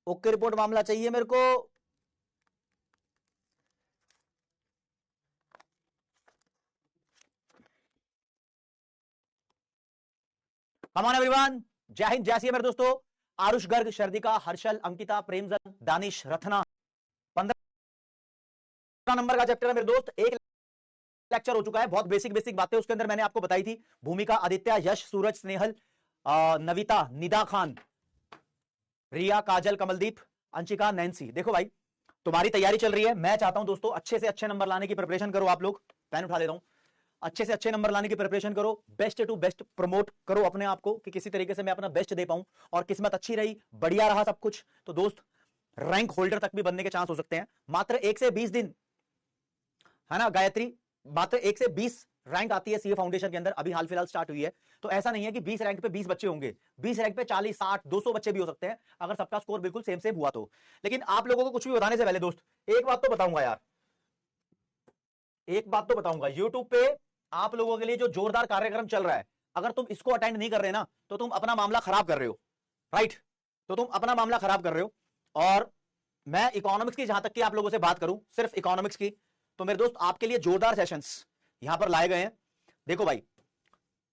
Okay report मामला चाहिए मेरे को। कम ऑन एवरीवन, जय हिंद जय सिया मेरे दोस्तों। आरुष गर्ग, शर्दिका, हर्षल, अंकिता, प्रेमजन, दानिश, रथना। 15 नंबर का चैप्टर है मेरे दोस्त। एक लेक्चर हो चुका है, बहुत बेसिक बेसिक बातें उसके अंदर मैंने आपको बताई थी। भूमिका, आदित्य, यश, सूरज, स्नेहल, नविता, निदा खान, रिया, काजल, कमलदीप, अंशिका, नैन्सी। देखो भाई, तुम्हारी तैयारी चल रही है। मैं चाहता हूं दोस्तों अच्छे से अच्छे नंबर लाने की प्रिपरेशन करो। आप लोग पेन उठा ले रहा हूं। अच्छे से अच्छे नंबर लाने की प्रिपरेशन करो, बेस्ट टू बेस्ट प्रमोट करो अपने आप को कि किसी तरीके से मैं अपना बेस्ट दे पाऊं। और किस्मत अच्छी रही, बढ़िया रहा सब कुछ, तो दोस्त रैंक होल्डर तक भी बनने के चांस हो सकते हैं। मात्र 1 से 20 दिन, है ना गायत्री, मात्र 1 से 20 रैंक आती है सीए फाउंडेशन के अंदर, अभी हाल फिलहाल स्टार्ट हुई है। तो ऐसा नहीं है कि 20 रैंक पे 20 बच्चे होंगे, 20 रैंक पे 40, 60, 200 बच्चे भी हो सकते हैं अगर सबका स्कोर बिल्कुल सेम सेम हुआ तो। लेकिन आप लोगों को कुछ भी बताने से पहले दोस्त एक बात तो बताऊंगा यार, एक बात तो बताऊंगा। यूट्यूब पे आप लोगों के लिए जो जोरदार कार्यक्रम चल रहा है, अगर तुम इसको अटेंड नहीं कर रहे ना तो तुम अपना मामला खराब कर रहे हो, राइट? तो तुम अपना मामला खराब कर रहे हो। और मैं इकोनॉमिक्स की जहां तक की आप लोगों से बात करूं, सिर्फ इकोनॉमिक्स की, तो मेरे दोस्त आपके लिए जोरदार सेशंस यहां पर लाए गए हैं। देखो भाई,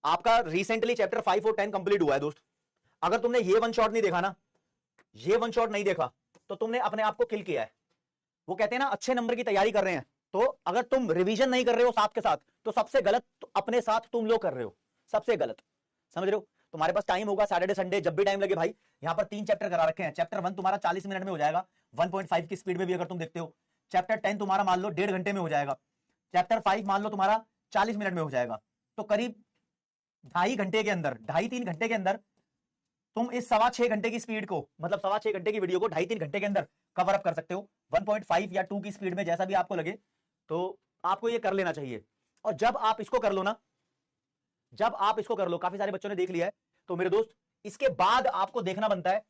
आपका रिसेंटली चैप्टर 5 और 10 कंप्लीट हुआ है दोस्त। अगर तुमने ये वन शॉट नहीं देखा ना, ये वन शॉट नहीं देखा, तो तुमने अपने आप को किल किया है। वो कहते हैं ना, अच्छे नंबर की तैयारी कर रहे हैं, तो अगर तुम रिवीजन नहीं कर रहे हो साथ के साथ, तो सबसे गलत तो अपने साथ तुम लोग कर रहे हो, सबसे गलत। समझ रहे हो? तुम्हारे पास टाइम होगा सैटरडे संडे, जब भी टाइम लगे भाई। यहां पर 3 चैप्टर करा रखे हैं। चैप्टर 1 तुम्हारा 40 मिनट में हो जाएगा, 1.5 की स्पीड में भी अगर तुम देखते हो। चैप्टर 10 तुम्हारा मान लो 1.5 घंटे में हो जाएगा। चैप्टर 5 मान लो तुम्हारा 40 मिनट में हो जाएगा। तो करीब 2.5 घंटे के अंदर, 2.5-3 घंटे के अंदर तुम इस 6.25 घंटे की स्पीड को, मतलब 6.25 घंटे की वीडियो को 2.5-3 घंटे के अंदर कवर अप कर सकते हो, 1.5 या 2 की स्पीड में, जैसा भी आपको लगे। तो आपको ये कर लेना चाहिए। और जब आप इसको कर लो ना, जब आप इसको कर लो, काफी सारे बच्चों ने देख लिया है, तो मेरे दोस्त इसके बाद आपको देखना बनता है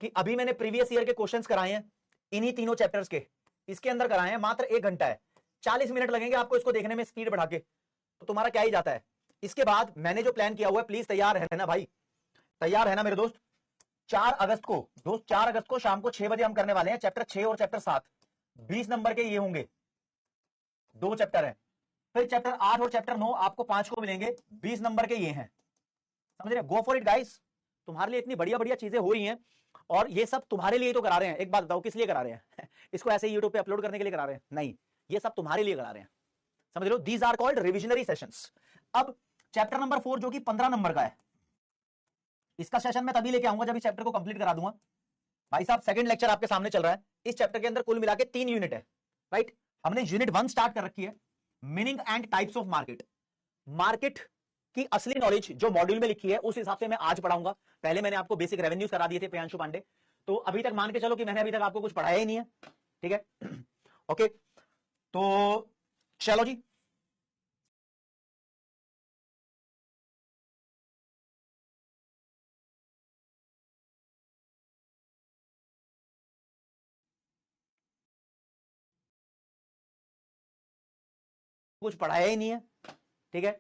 कि अभी मैंने प्रीवियस ईयर के क्वेश्चंस कराए हैं इन्हीं तीनों चैप्टर्स के, इसके अंदर कराए हैं। मात्र 1 घंटा है, 40 मिनट लगेंगे आपको इसको देखने में स्पीड बढ़ा के, तो तुम्हारा क्या ही जाता है। इसके बाद मैंने जो प्लान किया हुआ है, प्लीज तैयार है ना भाई, तैयार है ना मेरे दोस्त? 4 अगस्त को दोस्त, 4 अगस्त को शाम को 6 बजे हम करने वाले हैं चैप्टर 6 और चैप्टर 7। 20 नंबर के ये होंगे, 2 चैप्टर हैं। फिर चैप्टर 8 और चैप्टर 9 आपको 5 को मिलेंगे, 20 नंबर के ये हैं। समझ रहे? Go for it guys. तुम्हारे लिए इतनी बढ़िया बढ़िया चीजें हो रही हैं, और ये सब तुम्हारे लिए ही तो करा रहे हैं। एक बात बताओ, किस लिए करा रहे हैं? इसको ऐसे यूट्यूब पे अपलोड करने के लिए करा रहे हैं? नहीं, ये सब तुम्हारे लिए करा रहे हैं। समझ रहे हो? These are called revisionary sessions. अब चैप्टर नंबर 4 जो कि 15 नंबर का है, इसका सेशन मैं तभी लेके आऊंगा जब इस चैप्टर को कंप्लीट करा दूंगा। भाई साहब, सेकंड लेक्चर आपके सामने चल रहा है। इस चैप्टर के अंदर कुल मिला के 3 यूनिट है, राइट? हमने यूनिट 1 स्टार्ट कर रखी है, meaning and types of market. Market की असली नॉलेज जो मॉड्यूल में लिखी है उस हिसाब से मैं आज पढ़ाऊंगा। पहले मैंने आपको बेसिक रेवेन्यूज करा दिए थे प्रियांशु पांडे, तो अभी तक मान के चलो कि मैंने अभी तक आपको कुछ पढ़ाया ही नहीं है, ठीक है? ओके, तो चलो जी, कुछ पढ़ाया ही नहीं है, ठीक है?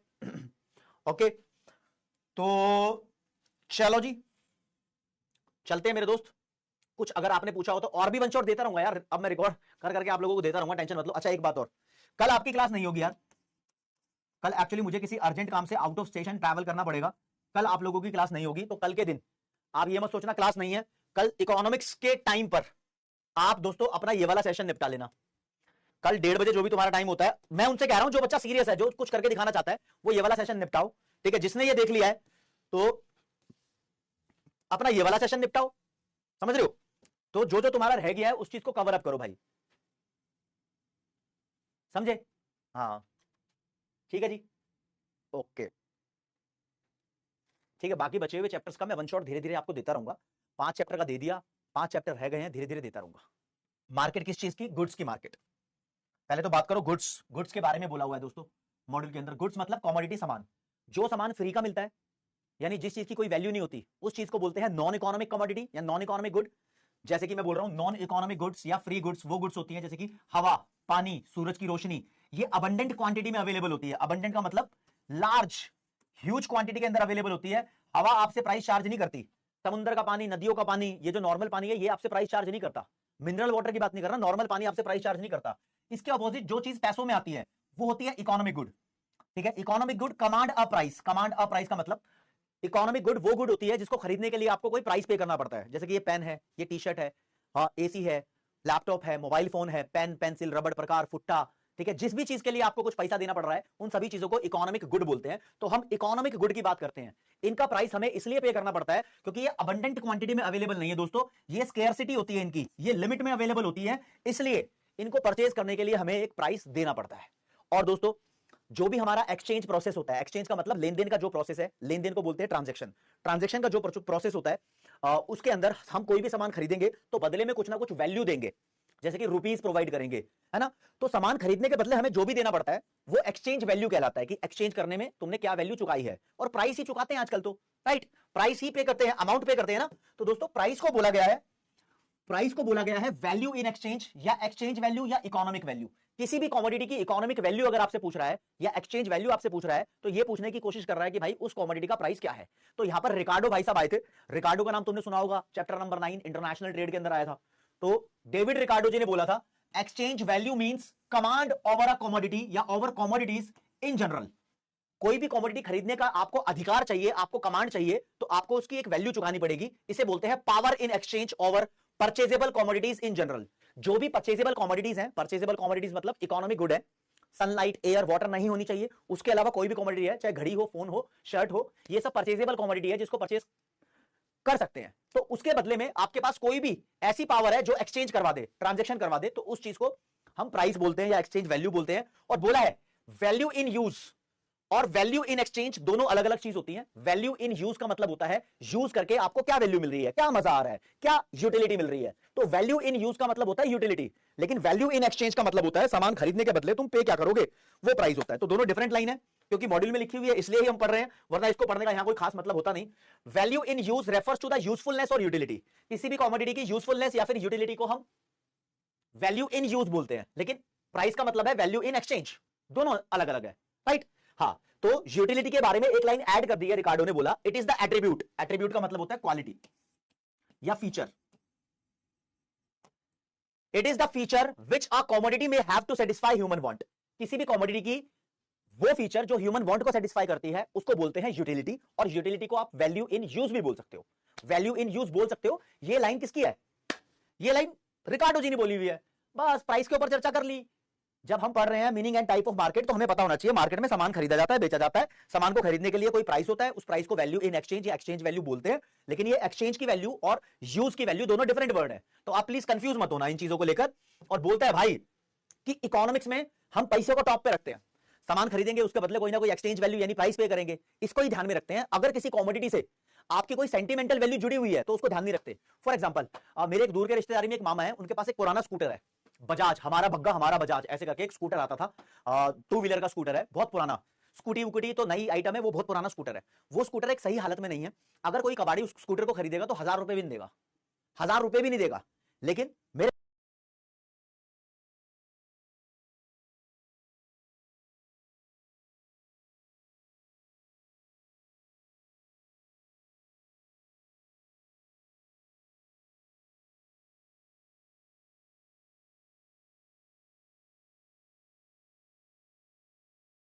ओके, तो चलो जी, चलते हैं मेरे दोस्त। कुछ अगर आपने पूछा हो तो और भी वन शॉट देता रहूंगा यार, अब मैं रिकॉर्ड कर करके आप लोगों को देता रहूंगा, टेंशन मत लो। अच्छा एक बात और, कल आपकी क्लास नहीं होगी यार। कल एक्चुअली मुझे किसी अर्जेंट काम से आउट ऑफ स्टेशन ट्रैवल करना पड़ेगा। कल आप लोगों की क्लास नहीं होगी। तो कल के दिन आप ये मत सोचना क्लास नहीं है। कल इकोनॉमिक्स के टाइम पर आप दोस्तों अपना ये वाला सेशन निपटा लेना। कल 1:30 बजे जो भी तुम्हारा टाइम होता है, मैं उनसे कह रहा हूं जो बच्चा सीरियस है, जो कुछ करके दिखाना चाहता है, वो ये वाला सेशन निपटाओ, ठीक है? जिसने ये देख लिया है तो अपना ये वाला सेशन निपटाओ। समझ रहे हो? तो जो जो तुम्हारा रह गया है उस चीज को कवर अप करो भाई, समझे? हाँ, ठीक है जी, ओके, ठीक है। बाकी बचे हुए चैप्टर्स का मैं वन शॉट धीरे धीरे आपको देता रहूंगा। 5 चैप्टर का दे दिया, 5 चैप्टर रह गए हैं, धीरे धीरे देता रहूंगा। मार्केट किस चीज की? गुड्स की मार्केट। पहले तो बात करो गुड्स। गुड्स के बारे में बोला हुआ है दोस्तों मॉड्यूल के अंदर। गुड्स मतलब कॉमोडिटी, सामान। जो सामान फ्री का मिलता है, यानी जिस चीज की कोई वैल्यू नहीं होती, उस चीज को बोलते हैं नॉन इकोनॉमिक कमोडिटी या नॉन इकोनॉमिक गुड। जैसे कि मैं बोल रहा हूं नॉन इकोनॉमिक गुड्स या फ्री गुड्स, वो गुड्स होती हैं जैसे कि हवा, पानी, सूरज की रोशनी। ये अबंडेंट क्वांटिटी में अवेलेबल होती है। अबंडेंट का मतलब लार्ज, ह्यूज क्वांटिटी के अंदर अवेलेबल होती है। हवा आपसे प्राइस चार्ज नहीं करती, समुद्र का पानी, नदियों का पानी, ये जो नॉर्मल पानी है ये आपसे प्राइस चार्ज नहीं करता। मिनरल वाटर की बात नहीं कर रहा, नॉर्मल पानी आपसे प्राइस चार्ज नहीं करता। इसके अपोजिट जो चीज पैसों में आती है वो होती है इकोनॉमिक गुड। ठीक है, economic good command a price. Command a price का मतलब इकोनॉमिक गुड वो गुड होती है जिसको खरीदने के लिए आपको कोई प्राइस पे करना पड़ता है। जैसे कि ये पेन है, ये टी शर्ट है, हाँ एसी है, लैपटॉप है, मोबाइल फोन है, पेन, पेंसिल, रबड़ प्रकार, फुट्टा, ठीक है, जिस भी चीज के लिए आपको कुछ पैसा देना पड़ रहा है उन सभी चीजों को इकोनॉमिक गुड बोलते हैं। तो हम इकोनॉमिक गुड की बात करते हैं। इनका प्राइस हमें इसलिए पे करना पड़ता है क्योंकि ये अबंडेंट क्वांटिटी में अवेलेबल नहीं है दोस्तों, ये स्केर्सिटी होती है इनकी, ये लिमिट में अवेलेबल होती है, इसलिए इनको परचेज करने के लिए हमें एक प्राइस देना पड़ता है। और दोस्तों जो भी हमारा एक्सचेंज प्रोसेस होता है, एक्सचेंज का मतलब लेन देन का जो प्रोसेस है, लेन देन को बोलते हैं ट्रांजैक्शन। ट्रांजैक्शन का जो प्रोसेस होता है उसके अंदर हम कोई भी सामान खरीदेंगे तो बदले में कुछ ना कुछ वैल्यू देंगे, जैसे कि रुपीस प्रोवाइड करेंगे, है ना। तो सामान खरीदने के बदले हमें जो भी देना पड़ता है वो एक्सचेंज वैल्यू कहलाता है कि एक्सचेंज करने में तुमने क्या वैल्यू चुकाई है। और प्राइस ही चुकाते हैं आजकल तो, राइट, प्राइस ही पे करते हैं, अमाउंट पे करते हैं ना। तो दोस्तों प्राइस को बोला गया है वैल्यू इन एक्सचेंज, या एक्सचेंज वैल्यू, या इकोनॉमिक वैल्यू। किसी भी कमोडिटी की इकोनॉमिक वैल्यू अगर आपसे पूछ रहा है या एक्सचेंज वैल्यू आपसे पूछ रहा है तो ये पूछने की कोशिश कर रहा है कि भाई उस कमोडिटी का प्राइस क्या है। तो यहां पर रिकार्डो भाई साहब आए थे। रिकार्डो का नाम तुमने सुना होगा, चैप्टर नंबर 9 इंटरनेशनल ट्रेड के अंदर आया था। तो डेविड रिकार्डो जी ने बोला था exchange value means command over a commodity या ओवर कमोडिटीज इन जनरल। कोई भी कमोडिटी खरीदने का आपको अधिकार चाहिए, आपको कमांड चाहिए, तो आपको उसकी एक वैल्यू चुकानी पड़ेगी। इसे बोलते हैं power in exchange over purchasable commodities in general. जो भी परचेजेबल कमोडिटीज हैं, परचेजेबल कमोडिटीज मतलब इकोनॉमिक गुड है, सनलाइट, एयर, वाटर नहीं होनी चाहिए, उसके अलावा कोई भी कमोडिटी है, चाहे घड़ी हो, फोन हो, शर्ट हो, ये सब परचेजेबल कमोडिटी है जिसको परचेज कर सकते हैं। तो उसके बदले में आपके पास कोई भी ऐसी पावर है जो एक्सचेंज करवा दे, ट्रांजैक्शन करवा दे, तो उस चीज को हम प्राइस बोलते हैं या एक्सचेंज वैल्यू बोलते हैं। और बोला है वैल्यू इन यूज और वैल्यू इन एक्सचेंज दोनों अलग अलग चीज होती हैं। वैल्यू इन यूज का मतलब होता है यूज करके आपको क्या वैल्यू मिल रही है, क्या मजा आ रहा है, क्या यूटिलिटी मिल रही है। तो वैल्यू इन यूज का मतलब होता है यूटिलिटी, लेकिन वैल्यू इन एक्सचेंज का मतलब होता है सामान खरीदने के बदले तुम पे क्या करोगे, वो प्राइस होता है। तो दोनों डिफरेंट लाइन है, क्योंकि मॉड्यूल में लिखी हुई है इसलिए ही हम पढ़ रहे हैं, वरना इसको पढ़ने का यहां कोई खास मतलब होता नहीं। Value in use refers to the usefulness और यूटिलिटी। किसी भी कमोडिटी की यूजफुलनेस या फिर यूटिलिटी को हम वैल्यू इन यूज बोलते हैं, लेकिन प्राइस का मतलब है वैल्यू इन एक्सचेंज, दोनों अलग अलग है, राइट। हाँ, तो यूटिलिटी के बारे में एक लाइन ऐड कर दी है रिकार्डो ने, बोला it is the attribute. Attribute का मतलब होता है क्वालिटी या feature. It is the feature which a commodity में have to satisfy human want. किसी भी कमोडिटी की वो फीचर जो ह्यूमन वांट को सेटिस्फाई करती है उसको बोलते हैं यूटिलिटी। और यूटिलिटी को आप वैल्यू इन यूज भी बोल सकते हो, वैल्यू इन यूज बोल सकते हो। ये लाइन किसकी है, ये लाइन रिकार्डो जी ने बोली हुई है। बस प्राइस के ऊपर चर्चा कर ली। जब हम पढ़ रहे हैं meaning and type of market तो हमें पता होना चाहिए मार्केट में सामान खरीदा जाता है, बेचा जाता है, सामान को खरीदने के लिए कोई प्राइस होता है, उस प्राइस को वैल्यू इन एक्सचेंज या एक्सचेंज वैल्यू बोलते हैं। लेकिन ये एक्सचेंज की वैल्यू और यूज की वैल्यू दोनों डिफरेंट वर्ड है, तो आप प्लीज कंफ्यूज मत होना इन चीजों को लेकर। और बोलता है भाई कि इकोनॉमिक्स में हम पैसे को टॉप पे रखते हैं, सामान खरीदेंगे उसके बदले कोई ना कोई एक्सचेंज वैल्यू यानी प्राइस पे करेंगे, इसको ही ध्यान में रखते हैं। अगर किसी कमोडिटी से आपकी कोई सेंटिमेंटल वैल्यू जुड़ी हुई है तो उसको ध्यान नहीं रखते। फॉर एग्जांपल मेरे एक दूर के रिश्तेदारी में एक मामा है, उनके पास एक पुराना स्कूटर है, बजाज, हमारा बग्गा हमारा बजाज ऐसे करके एक स्कूटर आता था, 2 व्हीलर का स्कूटर है, बहुत पुराना। स्कूटी वुकूटी तो नई आइटम है, वो बहुत पुराना स्कूटर है। वो स्कूटर एक सही हालत में नहीं है। अगर कोई कबाड़ी उस स्कूटर को खरीदेगा तो 1000 रुपए भी नहीं देगा, 1000 रुपए भी नहीं देगा। लेकिन मेरे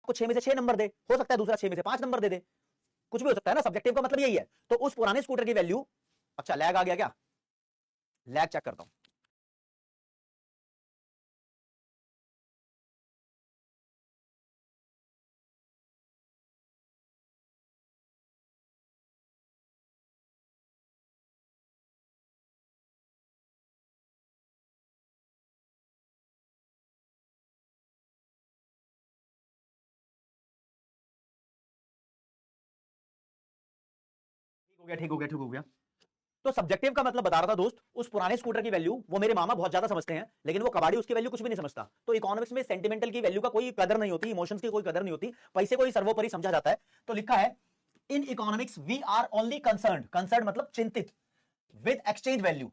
को 6 में से 6 नंबर दे, हो सकता है दूसरा 6 में से 5 नंबर दे दे, कुछ भी हो सकता है ना, सब्जेक्टिव का मतलब यही है। तो उस पुराने स्कूटर की वैल्यू, अच्छा लैग आ गया क्या, लैग चेक करता हूं। ठीक हो गया ठीक हो गया। तो सब्जेक्टिव का मतलब बता रहा था दोस्त, उस पुराने स्कूटर की वैल्यू वो मेरे मामा बहुत ज्यादा समझते हैं, लेकिन वो कबाड़ी उसकी वैल्यू कुछ भी नहीं समझता। तो इकोनॉमिक्स में सेंटिमेंटल की वैल्यू का कोई कदर नहीं होती, इमोशंस की कोई कदर नहीं होती, पैसे को ही सर्वोपरि समझा जाता है। तो लिखा है in economics we are only concern मतलब चिंतित with exchange value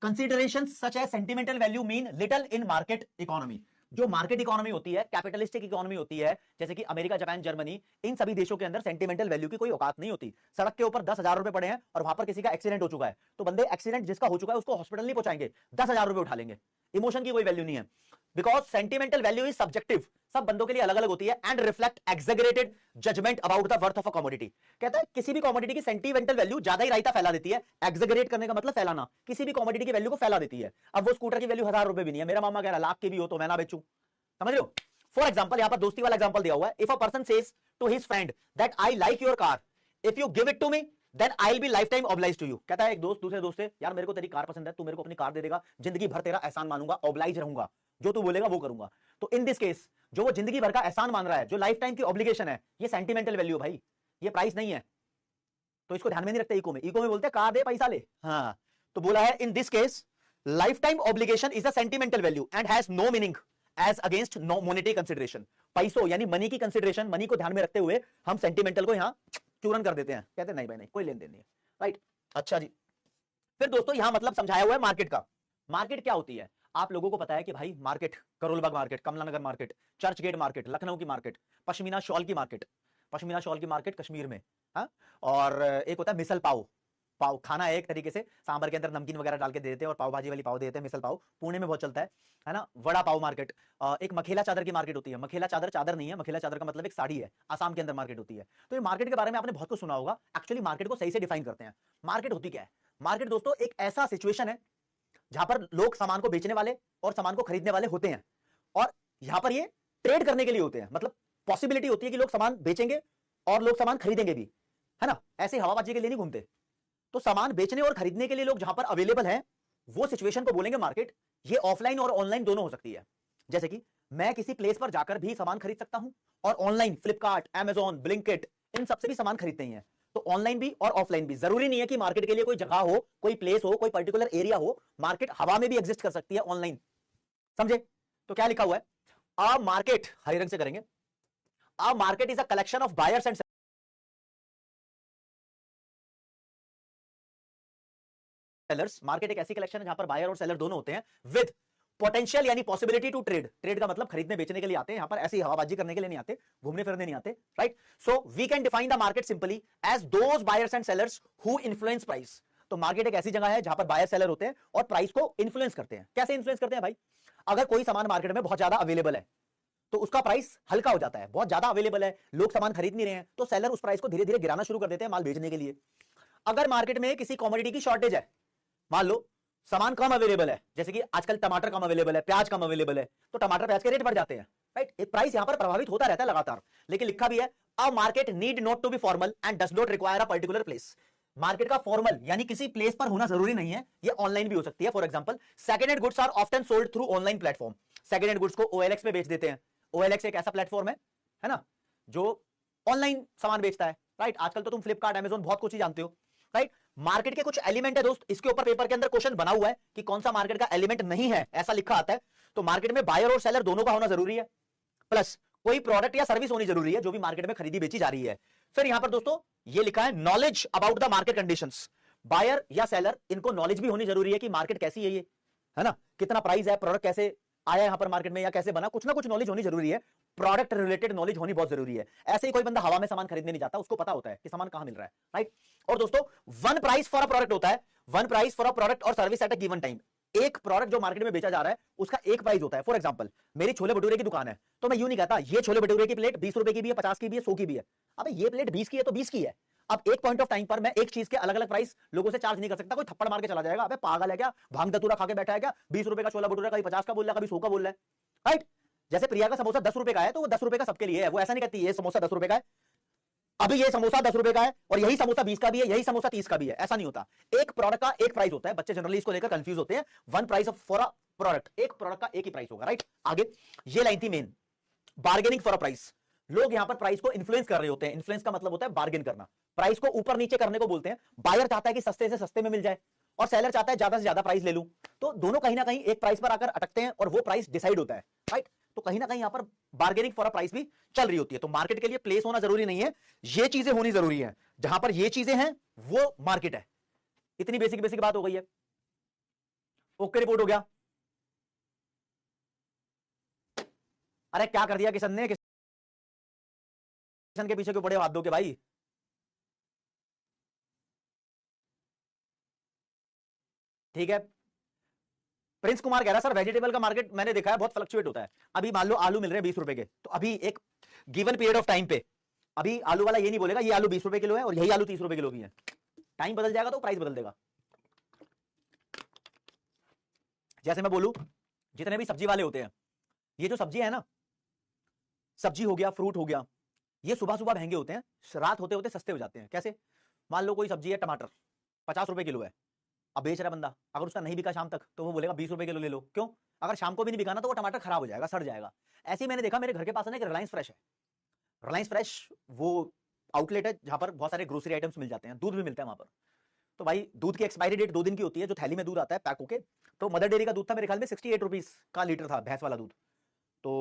considerations such as sentimental value mean little in market economy। जो मार्केट इकोनॉमी होती है, कैपिटलिस्टिक इकोनॉमी होती है, जैसे कि अमेरिका, जापान, जर्मनी, इन सभी देशों के अंदर सेंटिमेंटल वैल्यू की कोई औकात नहीं होती। सड़क के ऊपर 10,000 रुपए पड़े हैं और वहां पर किसी का एक्सीडेंट हो चुका है, तो बंदे एक्सीडेंट जिसका हो चुका है उसको हॉस्पिटल नहीं पहुंचाएंगे, 10,000 रुपए उठा लेंगे। इमोशन की कोई वैल्यू नहीं है, because sentimental value is subjective, सब बंदों के लिए अलग अलग होती है, and reflect exaggerated judgement about the worth of a commodity. कहता है किसी भी कमोडिटी की सेंटिमेंटल वैल्यू ज्यादा ही रायता फैला देती है। एक्सैगरेट करने का मतलब फैलाना, किसी भी कमोडिटी की वैल्यू को फैला देती है। अब वो स्कूटर की वैल्यू 1,000 रुपए भी नहीं है, मेरा मामा कह रहा लाख की भी हो तो मैं ना बेचूं, समझ रहे हो। फॉर एग्जाम्पल, यहां पर दोस्ती वाला एग्जाम्पल दिया हुआ है, if a person says to his friend that I like your car, if you give it to me then I will be life time obliged to you. कहता है एक दोस्त दूसरे दोस्त से, यार मेरे को तेरी कार पसंद है, तू मेरे को अपनी कार दे देगा, जिंदगी भर तेरा एहसान मानूंगा, ऑब्लाइज रहूंगा, जो तू बोलेगा वो करूंगा। तो इन दिस केस जो वो जिंदगी भर का एहसान मान रहा है, जो लाइफ टाइम की ऑब्लिगेशन है, ये सेंटिमेंटल वैल्यू भाई, ये प्राइस नहीं है। तो इसको ध्यान में नहीं रखते इको में, इको में बोलते हैं कार दे पैसा ले। हाँ, तो बोला है in this case life time obligation is a sentimental value and has no meaning as against no monetary consideration. पैसों यानी मनी की कंसिडरेशन, मनी को ध्यान में रखते हुए हम सेंटिमेंटल को यहां चूरन कर देते हैं, कहते हैं नहीं भाई नहीं, कोई लेन देन नहीं है, राइट। अच्छा जी, फिर दोस्तों यहां मतलब समझाया हुआ है मार्केट का। मार्केट क्या होती है, आप लोगों को पता है कि भाई market, Karol Bagh market, Kamla Nagar market, Churchgate market, Lucknow की मार्केट, पश्मीना शॉल की मार्केट, पश्मीना शॉल की मार्केट कश्मीर में, हाँ, और एक होता है मिसल पाव, पाव खाना है एक तरीके से, सांभर के अंदर नमकीन वगैरह डाल के दे देते हैं और पाव भाजी वाली पाव देते हैं, मिसल पाव पुणे में बहुत चलता है ना। वड़ा पाव मार्केट, एक मखेला चादर की मार्केट होती है। मखेला चादर चादर नहीं है, मखेला चादर का मतलब एक साड़ी है, आसाम के अंदर मार्केट होती है। तो ये मार्केट के बारे में आपने बहुत कुछ सुना होगा। एक्चुअली मार्केट को सही से डिफाइन करते हैं। मार्केट होती क्या है, मार्केट दोस्तों एक ऐसा सिचुएशन है जहां पर लोग सामान को बेचने वाले और सामान को खरीदने वाले होते हैं, और यहां पर ये ट्रेड करने के लिए होते हैं, मतलब पॉसिबिलिटी होती है कि लोग सामान बेचेंगे और लोग सामान खरीदेंगे भी, है ना, ऐसे हवाबाजी के लिए नहीं घूमते। तो सामान बेचने और खरीदने के लिए लोग जहां पर अवेलेबल हैं, वो सिचुएशन को बोलेंगे मार्केट। ये ऑफलाइन और ऑनलाइन दोनों हो सकती है। जैसे कि मैं किसी प्लेस पर जाकर भी सामान खरीद सकता हूं, और ऑनलाइन फ्लिपकार्ट, अमेजॉन, ब्लिंकिट, इन सबसे भी सामान खरीदते हैं। तो ऑनलाइन भी और ऑफलाइन भी, जरूरी नहीं है कि मार्केट के लिए कोई जगह हो, कोई प्लेस हो, कोई पर्टिकुलर एरिया हो। मार्केट हवा में भी एग्जिस्ट कर सकती है ऑनलाइन, समझे। तो क्या लिखा हुआ है, अ मार्केट, हरे रंग से करेंगे, a market is a collection of buyers and sellers. Market एक ऐसी कलेक्शन है जहां पर बायर और सेलर दोनों होते हैं, विद पोटेंशियल यानी पॉसिबिलिटी टू ट्रेड। ट्रेड का मतलब खरीदने बेचने के लिए आते हैं, यहां पर ऐसी हवाबाजी करने के लिए नहीं आते, घूमने फिरने नहीं आते, right. So we can define the market simply as those buyers and sellers who influence price. तो मार्केट एक ऐसी जगह है जहां पर बायर सेलर होते हैं और प्राइस को इन्फ्लुएंस करते हैं। कैसे इन्फ्लुएंस करते हैं भाई, अगर कोई सामान मार्केट में बहुत ज्यादा अवेलेबल है तो उसका प्राइस हल्का हो जाता है। बहुत ज्यादा अवेलेबल है, लोग सामान खरीद नहीं रहे हैं, तो सेलर उस प्राइस को धीरे धीरे गिराना शुरू कर देते हैं माल बेचने के लिए। अगर मार्केट में किसी कॉमोडिटी की शॉर्टेज है, मान लो सामान कम अवेलेबल है, जैसे कि आजकल टमाटर कम अवेलेबल है, प्याज कम अवेलेबल है, तो टमाटर प्याज के रेट बढ़ जाते हैं, राइट। एक प्राइस यहां पर प्रभावित होता रहता है लगातार। लेकिन लिखा भी है, a market need not to be formal and does not require a particular place. Market का फॉर्मल यानी किसी प्लेस पर होना जरूरी नहीं है, ये ऑनलाइन भी हो सकती है। For example, second hand goods are often sold through online platform. Second hand goods को OLX पे बेच देते हैं। OLX एक ऐसा प्लेटफॉर्म है ना, जो ऑनलाइन सामान बेचता है, राइट। आजकल तो तुम फ्लिपकार्ट, अमेजॉन बहुत कुछ ही जानते हो, राइट। मार्केट के कुछ एलिमेंट है दोस्त, इसके ऊपर पेपर के अंदर क्वेश्चन बना हुआ है कि कौन सा मार्केट का एलिमेंट नहीं है, ऐसा लिखा आता है। तो मार्केट में बायर और सेलर दोनों का होना जरूरी है, प्लस कोई प्रोडक्ट या सर्विस होनी जरूरी है जो भी मार्केट में खरीदी बेची जा रही है। फिर यहां पर दोस्तों ये लिखा है, knowledge about the market conditions. Buyer या सेलर, इनको नॉलेज भी होनी जरूरी है कि मार्केट कैसी है ये, है ना, कितना प्राइस है, प्रोडक्ट कैसे आया यहां पर मार्केट में या कैसे बना, कुछ ना कुछ नॉलेज होनी जरूरी है। प्रोडक्ट रिलेटेड नॉलेज होनी बहुत जरूरी है। ऐसे ही कोई बंदा हवा में सामान खरीदने नहीं जाता, उसको पता होता है कि सामान कहां मिल रहा है, राइट। और दोस्तों one price for a product होता है, one price for a product और service at a given time. एक प्रोडक्ट जो मार्केट में बेचा जा रहा है उसका एक प्राइस होता है। फॉर एग्जांपल, मेरी छोले भटूरे की दुकान है, तो मैं यूं नहीं कहता ये छोले भटूरे की प्लेट 20 रुपए की भी है, 50 की भी है, 100 की भी है। अबे ये प्लेट 20 की है तो 20 की है। अब एक पॉइंट ऑफ टाइम पर मैं एक चीज के अलग अलग प्राइस लोगों से चार्ज नहीं कर सकता। कोई थप्पड़ मार के चला जाएगा, अबे पागल है क्या, भांग धतूरा खा के बैठा है क्या, 20 रुपए का छोला भटूरा कभी 50 का बोल रहा है, कभी 100 का बोल रहा है, राइट। जैसे प्रिया का समोसा 10 रुपए का है तो वो 10 रुपए का सबके लिए है, वो ऐसा नहीं कहती ये समोसा 10 रुपए का है, अभी ये समोसा 10 रुपए का है और यही समोसा 20 का भी है, यही समोसा 30 का भी है, ऐसा नहीं होता। एक प्रोडक्ट का एक प्राइस होता है। बच्चे जनरली इसको लेकर कंफ्यूज होते हैं। One price for a product, एक प्रोडक्ट का एक ही प्राइस होगा, राइट। आगे ये लाइन थी main, bargaining for a price. लोग यहां पर प्राइस को इन्फ्लुएंस कर रहे होते हैं। इन्फ्लुएंस का मतलब होता है बार्गेन करना, प्राइस को ऊपर नीचे करने को बोलते हैं। बायर चाहता है कि सस्ते से सस्ते में मिल जाए और सेलर चाहता है ज्यादा से ज्यादा प्राइस ले लूं, तो दोनों कहीं ना कहीं एक प्राइस पर आकर अटकते हैं और वो प्राइस डिसाइड होता है, राइट। तो कहीं ना कहीं यहां पर बार्गेनिंग फॉर अ प्राइस भी चल रही होती है। तो मार्केट के लिए प्लेस होना जरूरी नहीं है, ये चीजें होनी जरूरी है। जहां पर ये चीजें हैं वो मार्केट है। इतनी बेसिक बेसिक बात हो गई है। ओके, रिपोर्ट हो गया। अरे क्या कर दिया किशन ने, किशन के पीछे क्यों पड़े हो हाथ धो के भाई? ठीक है, प्रिंस कुमार कह रहा है सर वेजिटेबल का मार्केट मैंने देखा है बहुत फ्लक्चुएट होता है। अभी मान लो आलू मिल रहे हैं 20 रुपए के, तो अभी एक गिवन पीरियड ऑफ टाइम पे अभी आलू वाला ये नहीं बोलेगा ये आलू 20 रुपए किलो है और यही आलू 30 रुपए किलो भी है। टाइम बदल जाएगा तो प्राइस बदल देगा। जैसे मैं बोलूं जितने भी सब्जी वाले होते हैं, ये जो सब्जी है ना, सब्जी हो गया, फ्रूट हो गया, ये सुबह सुबह महंगे होते हैं, रात होते होते सस्ते हो जाते हैं। कैसे? मान लो कोई सब्जी है, टमाटर 50 रुपए किलो है, अब बेच रहा बंदा, अगर उसका नहीं बिका शाम तक तो वो बोलेगा 20 रुपए किलो ले लो। क्यों? अगर शाम को भी नहीं बिका ना तो वो टमाटर खराब हो जाएगा, सड़ जाएगा। ऐसे ही मैंने देखा मेरे घर के पास ना एक रिलायंस फ्रेश है। रिलायंस फ्रेश वो आउटलेट है जहां पर बहुत सारे ग्रोसरी आइटम्स मिल जाते हैं, दूध भी मिलता है वहां पर। तो भाई दूध की एक्सपायरी डेट 2 दिन की होती है, जो थैली में दूध आता है पैक होके। तो मदर डेयरी का दूध था मेरे ख्याल में 68 रुपीज का लीटर था, भैंस वाला दूध। तो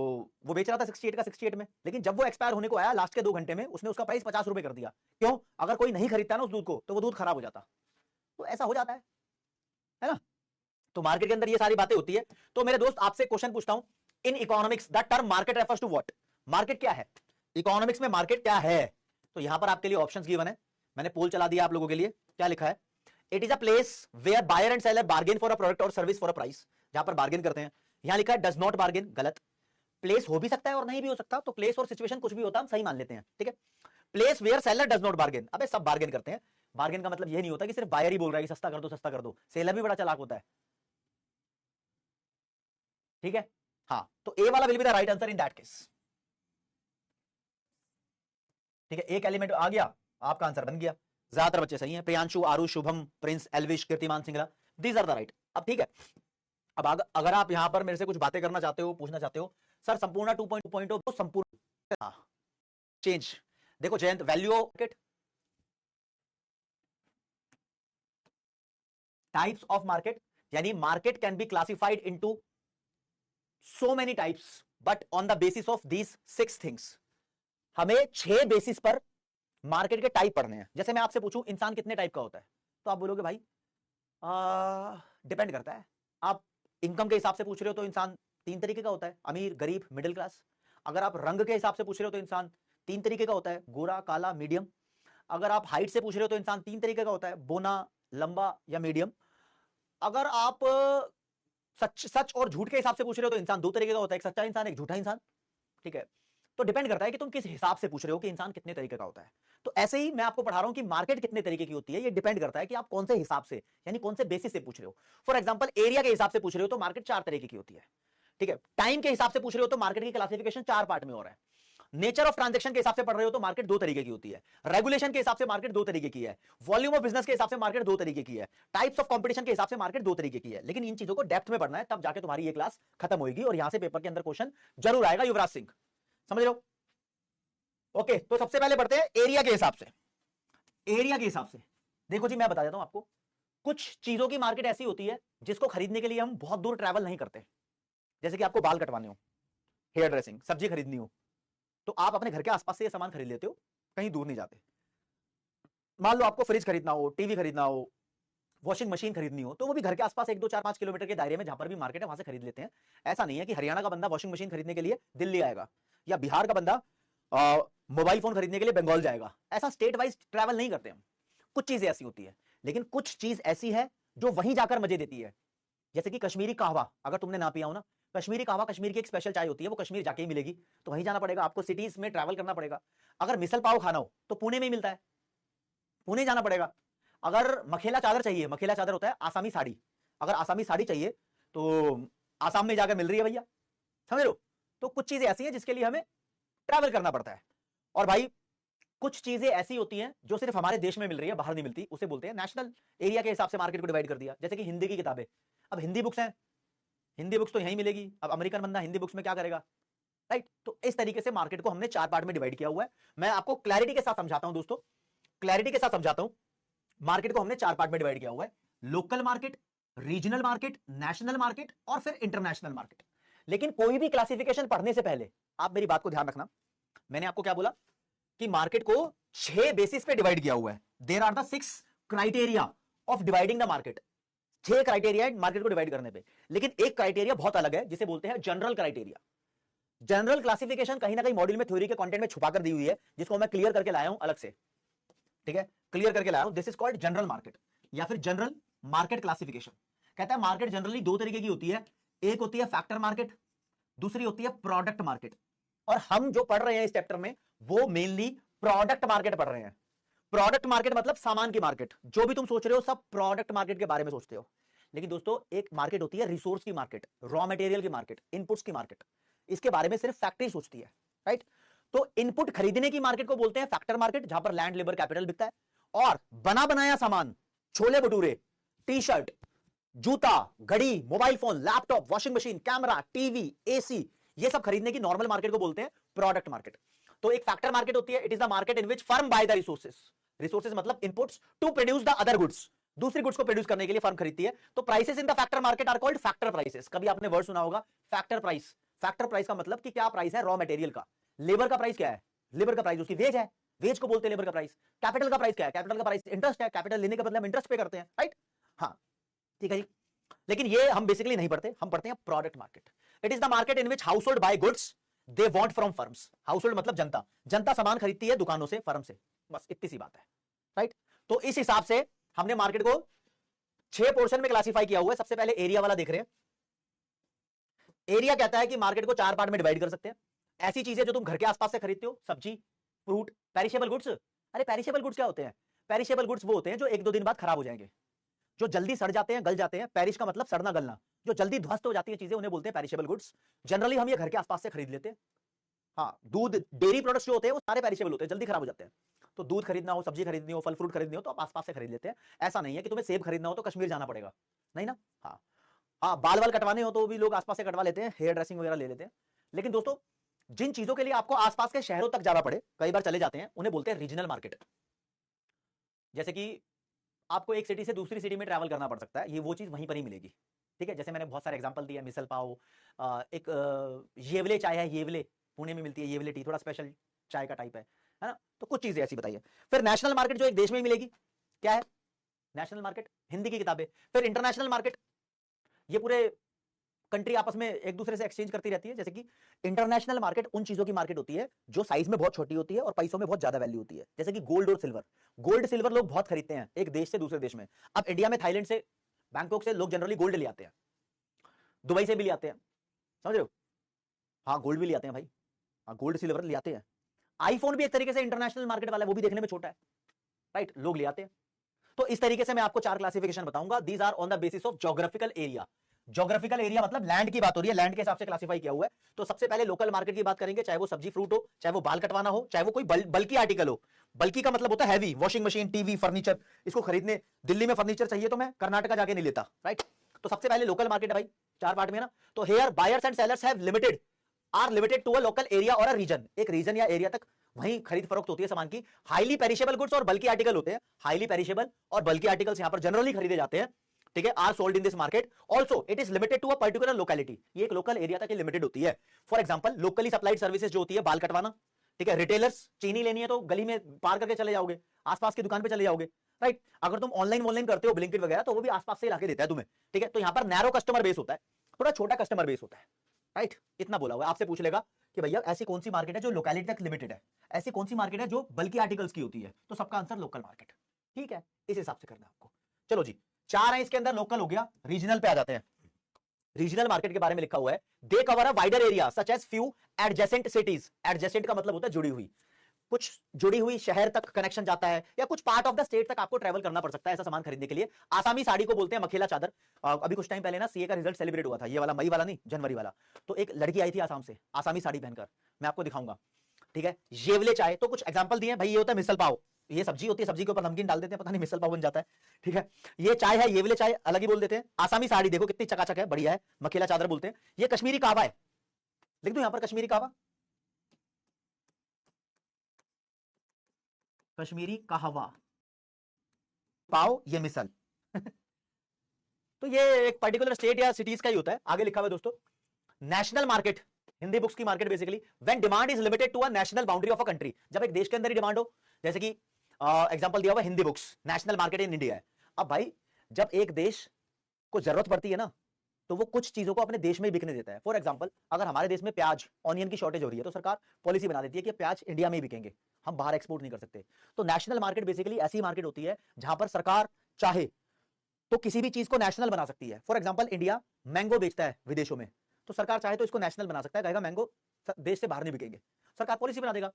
वो बेच रहा था 68 का 68 में, लेकिन जब वो एक्सपायर होने को आया लास्ट के 2 घंटे में, उसने उसका प्राइस 50 रुपए कर दिया। क्यों? अगर कोई नहीं खरीदता ना उस दूध को तो वो दूध खराब हो जाता। तो ऐसा हो जाता है ना? तो मार्केट के अंदर ये सारी बातें होती है। तो मेरे दोस्त आपसे क्वेश्चन पूछता हूं, in economics the term market refers to what? Market क्या है इकोनॉमिक्स में? मार्केट क्या है? तो यहां पर आपके लिए ऑप्शंस गिवन है, मैंने पोल चला दिया आप लोगों के लिए। क्या लिखा है? It is a place where buyer and seller bargain for a product और सर्विस फॉर अ प्राइस, जहां पर बार्गेन करते हैं। यहां लिखा है डज नॉट बार्गेन, गलत। प्लेस हो भी सकता है और नहीं भी हो सकता, तो प्लेस और सिचुएशन कुछ भी होता है हम सही मान लेते हैं, ठीक है। Place where seller does not bargain, अबे सब बार्गेन करते हैं। बार्गेन का मतलब ये नहीं होता कि सिर्फ बायर ही बोल रहा है कि सस्ता कर दो सस्ता कर दो, सेलर भी बड़ा चालाक होता है, ठीक है। हाँ, तो ए वाला will be the right answer in that case, ठीक है। एक एलिमेंट आ गया, आपका आंसर बन गया। ज्यादातर बच्चे सही हैं, प्रियांशु, आरु, Shubham, Prince, Elvish, Kirtiman Singla, these are the right. अब ठीक है, अब अगर आप यहां पर मेरे से कुछ बातें करना चाहते हो, पूछना चाहते हो, सर संपूर्ण 2.2 तो संपूर्ण चेंज। देखो Jayant, value market, types of market, यानी market can be classified into so many types but on the basis of these 6 things. हमें 6 बेसिस पर मार्केट के टाइप पढ़ने हैं। जैसे मैं आपसे पूछूं इंसान कितने टाइप का होता है, तो आप बोलोगे भाई डिपेंड करता है। आप इनकम के हिसाब से पूछ रहे हो तो इंसान 3 तरीके का होता है, अमीर, गरीब, मिडिल क्लास। अगर आप रंग के हिसाब से पूछ रहे हो तो इंसान 3 तरीके का होता है, गोरा, काला, मीडियम। अगर आप हाइट से पूछ रहे हो तो इंसान 3 तरीके का होता है, बोना, लंबा या मीडियम। अगर आप सच और झूठ के हिसाब से पूछ रहे हो तो इंसान 2 तरीके का होता है, एक सच्चा इंसान, एक झूठा इंसान, ठीक है। तो डिपेंड करता है कि तुम किस हिसाब से पूछ रहे हो कि इंसान कितने तरीके का होता है। तो ऐसे ही मैं आपको पढ़ा रहा हूं कि मार्केट कितने तरीके की होती है, ये डिपेंड करता है कि आप कौन से हिसाब से, यानी कौन से बेसिस से पूछ रहे हो। फॉर एग्जांपल एरिया के हिसाब से पूछ रहे हो तो मार्केट 4 तरीके की होती है, ठीक है। टाइम के हिसाब से पूछ रहे हो तो मार्केट की क्लासिफिकेशन 4 पार्ट में हो रहा है। नेचर ऑफ ट्रांजैक्शन के हिसाब से पढ़ रहे हो तो मार्केट 2 तरीके की होती है। रेगुलेशन के हिसाब से मार्केट 2 तरीके की है। वॉल्यूम ऑफ बिजनेस के हिसाब से मार्केट 2 तरीके की है। टाइप्स ऑफ कंपटीशन के हिसाब से मार्केट 2 तरीके की है। लेकिन इन चीजों को डेप्थ में पढ़ना है, तब जाके तुम्हारी ये क्लास खत्म होगी और यहां से पेपर के अंदर क्वेश्चन जरूर आएगा। युवराज सिंह, समझ लो? ओके, तो सबसे पहले पढ़ते हैं एरिया के हिसाब से। एरिया के हिसाब से देखो जी, मैं बता देता हूं आपको, कुछ चीजों की मार्केट ऐसी होती है जिसको खरीदने के लिए हम बहुत दूर ट्रैवल नहीं करते। जैसे कि आपको बाल कटवाने हो, हेयर ड्रेसिंग, सब्जी खरीदनी हो, तो आप अपने घर के आसपास से ये सामान खरीद लेते हो, कहीं दूर नहीं जाते। मान लो आपको फ्रिज खरीदना हो, टीवी खरीदना हो, वॉशिंग मशीन खरीदनी हो, तो वो भी घर के आसपास 1, 2, 4, 5 किलोमीटर के दायरे में जहां पर भी मार्केट है वहां से खरीद लेते हैं। ऐसा नहीं है कि हरियाणा का बंदा वॉशिंग मशीन खरीदने के लिए दिल्ली आएगा, या बिहार का बंदा मोबाइल फोन खरीदने के लिए बंगाल जाएगा। ऐसा स्टेट वाइज ट्रैवल नहीं करते हम। कुछ चीजें ऐसी होती है, लेकिन कुछ चीज ऐसी है जो वहीं जाकर मजे देती है। जैसे कि कश्मीरी कहवा, अगर तुमने ना पिया हो ना, कश्मीरी कहवा, कश्मीर की एक स्पेशल चाय होती है, वो कश्मीर जाके ही मिलेगी, तो वहीं जाना पड़ेगा आपको, सिटीज में ट्रैवल करना पड़ेगा। अगर मिसल पाव खाना हो तो पुणे में ही मिलता है, पुणे जाना पड़ेगा। अगर मखेला चादर चाहिए, मखेला चादर होता है आसामी साड़ी, अगर आसामी साड़ी चाहिए तो आसाम में जाकर मिल रही है भैया, समझ लो? तो कुछ चीजें ऐसी हैं जिसके लिए हमें ट्रैवल करना पड़ता है। और भाई कुछ चीजें ऐसी होती हैं जो सिर्फ हमारे देश में मिल रही है, बाहर नहीं मिलती, उसे बोलते हैं नेशनल। एरिया के हिसाब से मार्केट को डिवाइड कर दिया। जैसे कि हिंदी की किताबें, अब हिंदी बुक्स हैं, हिंदी बुक्स तो यहीं मिलेगी, अब अमेरिकन बंदा हिंदी बुक्स में क्या करेगा, राइट? तो इस तरीके से मार्केट को हमने 4 पार्ट में डिवाइड किया हुआ है। मैं आपको क्लैरिटी के साथ समझाता हूं दोस्तों, क्लैरिटी के साथ समझाता हूं। मार्केट को हमने 4 पार्ट में डिवाइड किया हुआ है, local market, regional market, national market और फिर इंटरनेशनल मार्केट। लेकिन कोई भी क्लासिफिकेशन पढ़ने से पहले आप मेरी बात को ध्यान रखना, मैंने आपको क्या बोला कि मार्केट को 6 बेसिस पे डिवाइड किया हुआ है। There are the 6 criteria of dividing the market. 6 criteria है मार्केट को डिवाइड करने पे, लेकिन एक क्राइटेरिया बहुत अलग है जिसे बोलते हैं जनरल क्राइटेरिया। जनरल क्लासिफिकेशन कहीं ना कहीं मॉड्यूल में थ्योरी के कंटेंट में छुपा कर दी हुई है, जिसको मैं क्लियर करके लाया हूं अलग से, ठीक है, क्लियर करके लाया हूं। This is called general market या फिर जनरल मार्केट क्लासिफिकेशन। कहता है मार्केट जनरली दो तरीके की होती है, एक होती है फैक्टर मार्केट, दूसरी होती है प्रोडक्ट मार्केट। और हम जो पढ़ रहे हैं इस चैप्टर में वो मेनली प्रोडक्ट मार्केट पढ़ रहे हैं। प्रोडक्ट मार्केट मतलब सामान की मार्केट, जो भी तुम सोच रहे हो सब प्रोडक्ट मार्केट के बारे में सोचते हो। लेकिन दोस्तों एक मार्केट होती है रिसोर्स की मार्केट, रॉ मटेरियल की मार्केट, इनपुट्स की मार्केट, इसके बारे में सिर्फ फैक्ट्री सोचती है, राइट। तो इनपुट खरीदने की मार्केट को बोलते हैं फैक्टर मार्केट, जहां पर लैंड लेबर कैपिटल बिकता है। और बना बनाया सामान, छोले भटूरे, टी शर्ट, जूता, घड़ी, mobile phone, laptop, washing machine, camera, TV, AC, ये सब खरीदने की नॉर्मल मार्केट को बोलते हैं प्रोडक्ट मार्केट। तो एक फैक्टर मार्केट होती है, it is the market in which firm buy the resources, resources मतलब inputs, to produce the other goods, दूसरी गुड्स को प्रोड्यूस करने के लिए फर्म खरीदती है। तो prices in the factor market are called factor prices. कभी आपने वर्ड सुना होगा फैक्टर प्राइस। फैक्टर प्राइस का मतलब कि क्या प्राइस है रॉ मटेरियल का। लेबर का प्राइस क्या है, लेबर का प्राइस उसकी वेज है, वेज को बोलते हैं लेबर का प्राइस। कैपिटल का प्राइस क्या है, कैपिटल का प्राइस इंटरेस्ट है, कैपिटल लेने के बदले हम इंटरेस्ट पे करते हैं, राइट। हाँ ठीक है जी। लेकिन ये हम बेसिकली नहीं पढ़ते, हम पढ़ते हैं product market. It is the market in which house hold by goods they want from firms. House hold मतलब जनता, जनता सामान खरीदती है दुकानों से, फर्म से, बस इतनी सी बात है, राइट। तो इस हिसाब से हमने मार्केट को 6 पोर्शन में क्लासिफाई किया हुआ है। सबसे पहले एरिया वाला देख रहे हैं। एरिया कहता है कि मार्केट को 4 पार्ट में डिवाइड कर सकते हैं। ऐसी चीजें जो तुम घर के आसपास से खरीदते हो, सब्जी, फ्रूट, पेरिशेबल गुड्स। अरे पेरिशेबल गुड्स क्या होते हैं? पेरिशेबल गुड्स वो होते हैं जो 1-2 दिन बाद खराब हो जाएंगे, जो जल्दी सड़ जाते हैं, गल जाते हैं। पेरिश का मतलब सड़ना गलना, जो जल्दी ध्वस्त हो जाती है चीजें, उन्हें बोलते हैं पेरिशेबल गुड्स। जनरली हम ये घर के आसपास से खरीद लेते हैं। हाँ, दूध, डेयरी प्रोडक्ट्स जो होते हैं वो सारे पेरिशेबल होते हैं, जल्दी खराब हो जाते हैं। तो दूध खरीदना हो, सब्जी खरीदनी हो, फल फ्रूट खरीदनी हो तो आप आसपास से खरीद लेते हैं। ऐसा नहीं है कि तुम्हें सेब खरीदना हो तो कश्मीर जाना पड़ेगा, नहीं ना। हाँ हाँ, बाल वाल कटवाने हो तो भी लोग आसपास से कटवा लेते हैं, हेयर ड्रेसिंग वगैरह ले लेते हैं। लेकिन दोस्तों जिन चीजों के लिए आपको आसपास के शहरों तक जाना पड़े, कई बार चले जाते हैं, उन्हें बोलते हैं रीजनल मार्केट। जैसे कि आपको एक सिटी से दूसरी सिटी में ट्रैवल करना पड़ सकता है, ये वो चीज वहीं पर ही मिलेगी, ठीक है। जैसे मैंने बहुत सारे एग्जांपल दिए, मिसल पाव, एक येवले चाय है, येवले पुणे में मिलती है, येवले टी थोड़ा स्पेशल चाय का टाइप है ना। तो कुछ चीजें ऐसी बताइए। फिर नेशनल मार्केट जो एक देश में ही मिलेगी, क्या है नेशनल मार्केट? हिंदी की किताबें। फिर इंटरनेशनल मार्केट, ये पूरे कंट्री आपस में एक दूसरे से एक्सचेंज करती रहती है। जैसे कि इंटरनेशनल मार्केट उन चीजों की मार्केट होती है जो साइज में बहुत छोटी होती है और पैसों में बहुत ज्यादा वैल्यू होती है। जैसे कि गोल्ड और सिल्वर। गोल्ड सिल्वर लोग बहुत खरीदते हैं एक देश से दूसरे देश में। अब इंडिया में थाईलैंड से, बैंकॉक से लोग जनरली गोल्ड ले आते हैं, दुबई से भी ले आते हैं, समझ रहे हो। हाँ गोल्ड भी ले आते हैं भाई, हाँ गोल्ड सिल्वर ले आते हैं। आईफोन भी एक तरीके से इंटरनेशनल मार्केट वाला है, वो भी देखने में छोटा है, राइट, लोग ले आते हैं। तो इस तरीके से मैं आपको 4 क्लासिफिकेशन बताऊंगा। These are on the basis of geographical area. Geographical area मतलब लैंड की बात हो रही है, लैंड के हिसाब से क्लासिफाई किया हुआ है। तो सबसे पहले लोकल मार्केट की बात करेंगे, चाहे वो सब्जी फ्रूट हो, चाहे वो बाल कटवाना हो, चाहे वो कोई बल्कि आर्टिकल हो। बल्कि का मतलब होता है heavy, washing machine, TV, furniture. इसको खरीदने दिल्ली में फर्नीचर चाहिए तो मैं कर्नाटका जाके नहीं लेता, राइट। तो सबसे पहले लोकल मार्केट है भाई, 4 पार्ट में ना। तो here buyers and sellers have limited, are limited to a local area और अ रीजन। एक रीजन या एरिया तक वहीं खरीद फरोख्त होती है सामान की। हाईली पेरिशेबल गुड्स और बल्कि आर्टिकल होते हैं। हाईली पेरिशेबल और बल्कि आर्टिकल्स यहां पर जनरली खरीदे जाते हैं, ठीक है। Are sold in this market. Also it is limited to a particular locality, ये एक लोकल एरिया तक लिमिटेड होती है। For example locally supplied services जो होती है, बाल कटवाना, ठीक है। रिटेलर्स, चीनी लेनी है तो गली में पार करके चले जाओगे, आसपास की दुकान पे चले जाओगे, राइट। अगर तुम ऑनलाइन करते हो ब्लिंकिट वगैरह तो वो भी आसपास से लाके देता है तुम्हें, ठीक है। तो यहां पर नैरो कस्टमर बेस होता है, थोड़ा छोटा कस्टमर बेस होता है, राइट। इतना बोला हुआ है। आपसे पूछ लेगा कि भैया ऐसी कौन सी मार्केट है जो लोकेलिटी तक लिमिटेड है, ऐसी कौन सी मार्केट है जो बल्कि आर्टिकल्स की होती है, तो सबका आंसर लोकल मार्केट, ठीक है। इस हिसाब से करना है आपको। चलो जी, 4 है इसके अंदर, लोकल हो गया। रीजनल पे आ जाते हैं। रीजनल मार्केट के बारे में लिखा हुआ है, they cover a wider area such as few adjacent cities. Adjacent का मतलब होता है जुड़ी हुई, कुछ जुड़ी हुई शहर तक कनेक्शन जाता है, या कुछ पार्ट ऑफ द स्टेट तक आपको ट्रैवल करना पड़ सकता है ऐसा सामान खरीदने के लिए। आसामी साड़ी को बोलते हैं मखेला चादर। अभी कुछ टाइम पहले ना सीए का रिजल्ट सेलिब्रेट हुआ था, ये वाला मई वाला नहीं, जनवरी वाला। तो एक लड़की आई थी आसाम से, आसामी साड़ी पहनकर, मैं आपको दिखाऊंगा, ठीक है। येवले चाय, तो कुछ एग्जांपल दिए भाई। ये होता है मिसल पाव, ये सब्जी होती है, सब्जी के ऊपर नमकीन डाल देते हैं, पता नहीं मिसल पाव बन जाता है, ठीक है। ये चाय है, येवले चाय अलग ही बोल देते हैं। आसामी साड़ी देखो कितनी चकाचक है, बढ़िया है, मखेला चादर बोलते हैं। ये कश्मीरी कहवा है, लिख दो यहां पर कश्मीरी कहवा, कश्मीरी कहवा पाव, ये मिसल। तो ये एक पर्टिकुलर स्टेट या सिटीज का ही होता है। आगे लिखा हुआ है दोस्तों, नेशनल मार्केट, हिंदी बुक्स की market basically, when demand is limited to a national boundary of a country. जब एक देश के अंदर ही डिमांड हो, जैसे कि एग्जांपल दिया हुआ Hindi books, national market in India है। अब भाई जब एक देश को जरूरत पड़ती है ना, तो वो कुछ चीजों को अपने देश में ही बिकने देता है। फॉर एग्जांपल, अगर हमारे देश में प्याज, ऑनियन की शॉर्टेज हो रही है, तो सरकार पॉलिसी बना देती है कि प्याज इंडिया में ही बिकेंगे, हम बाहर एक्सपोर्ट नहीं कर सकते। तो नेशनल मार्केट बेसिकली ऐसी मार्केट होती है जहां पर सरकार चाहे तो किसी भी चीज को नेशनल बना सकती है। फॉर एग्जांपल, इंडिया मैंगो बेचता है विदेशों में, तो सरकार चाहे तो इसको नेशनल बना सकता है, कहेगा मैंगो देश से बाहर नहीं बिकेंगे, सरकार पॉलिसी बना देगा।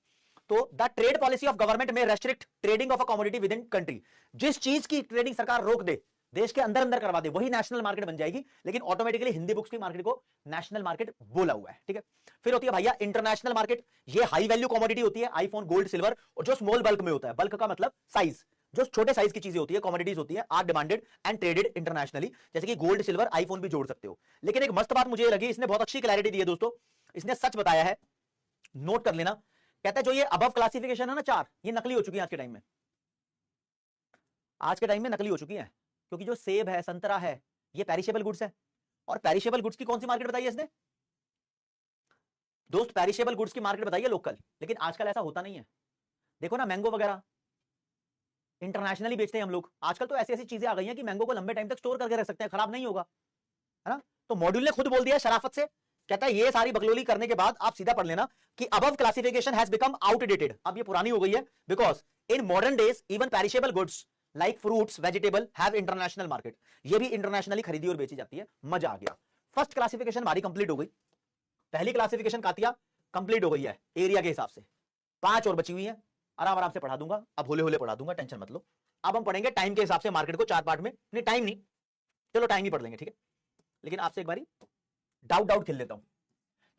तो the trade policy of government may restrict trading of a commodity within country. जिस चीज की ट्रेडिंग सरकार रोक दे, देश के अंदर अंदर करवा दे, वही नेशनल मार्केट बन जाएगी। लेकिन ऑटोमेटिकली हिंदी बुक्स की मार्केट को नेशनल मार्केट बोला हुआ है, ठीक है। फिर होती है भैया इंटरनेशनल मार्केट। ये हाई वैल्यू कमोडिटी होती है, आईफोन, गोल्ड, सिल्वर, और जो स्मॉल बल्क में होता है, बल्क का मतलब साइज, जो छोटे साइज की चीजें होती है, कमोडिटीज होती है, are demanded and traded internationally, जैसे कि गोल्ड, सिल्वर, आईफोन भी जोड़ सकते हो। लेकिन एक मस्त बात मुझे लगी, इसने बहुत अच्छी क्लैरिटी दी है दोस्तों, इसने सच बताया है, नोट कर लेना। कहता है जो ये अबव क्लासिफिकेशन है ना 4, ये नकली हो चुकी है आज के टाइम में। आज के टाइम में नकली हो चुकी है, क्योंकि जो सेब है, संतरा है, ये पेरिशेबल गुड्स है। और पेरिशेबल गुड्स की कौन सी मार्केट बताई है इसने दोस्त? पेरिशेबल गुड्स की मार्केट बताइए लोकल। लेकिन आजकल ऐसा होता नहीं है। देखो ना, मैंगो वगैरह इंटरनेशनली बेचते हैं हम लोग। आजकल तो ऐसी ऐसी चीजें आ गई हैं कि मैंगो को लंबे टाइम तक स्टोर करके रख सकते हैं, खराब नहीं होगा, है ना। तो मॉड्यूल ने खुद बोल दिया शराफत से, कहता है ये सारी बकलोली करने के बाद आप सीधा पढ़ लेना कि above classification has become outdated. अब ये पुरानी हो गई है, because in modern days even perishable goods like fruits, vegetable have international market. ये भी इंटरनेशनली खरीदी और बेची जाती है। मजा आ गया। फर्स्ट क्लासिफिकेशन हमारी कंप्लीट हो गई। पहली क्लासिफिकेशन कातिया कंप्लीट हो गई है एरिया के हिसाब से। 5 और बची हुई है, आराम आराम से पढ़ा दूंगा, अब होले होले पढ़ा दूंगा, टेंशन मत लो। अब हम पढ़ेंगे टाइम के हिसाब से मार्केट को 4 पार्ट में। नहीं टाइम नहीं, चलो टाइम ही पढ़ लेंगे, ठीक है। लेकिन आपसे एक बारी डाउट खेल लेता हूं।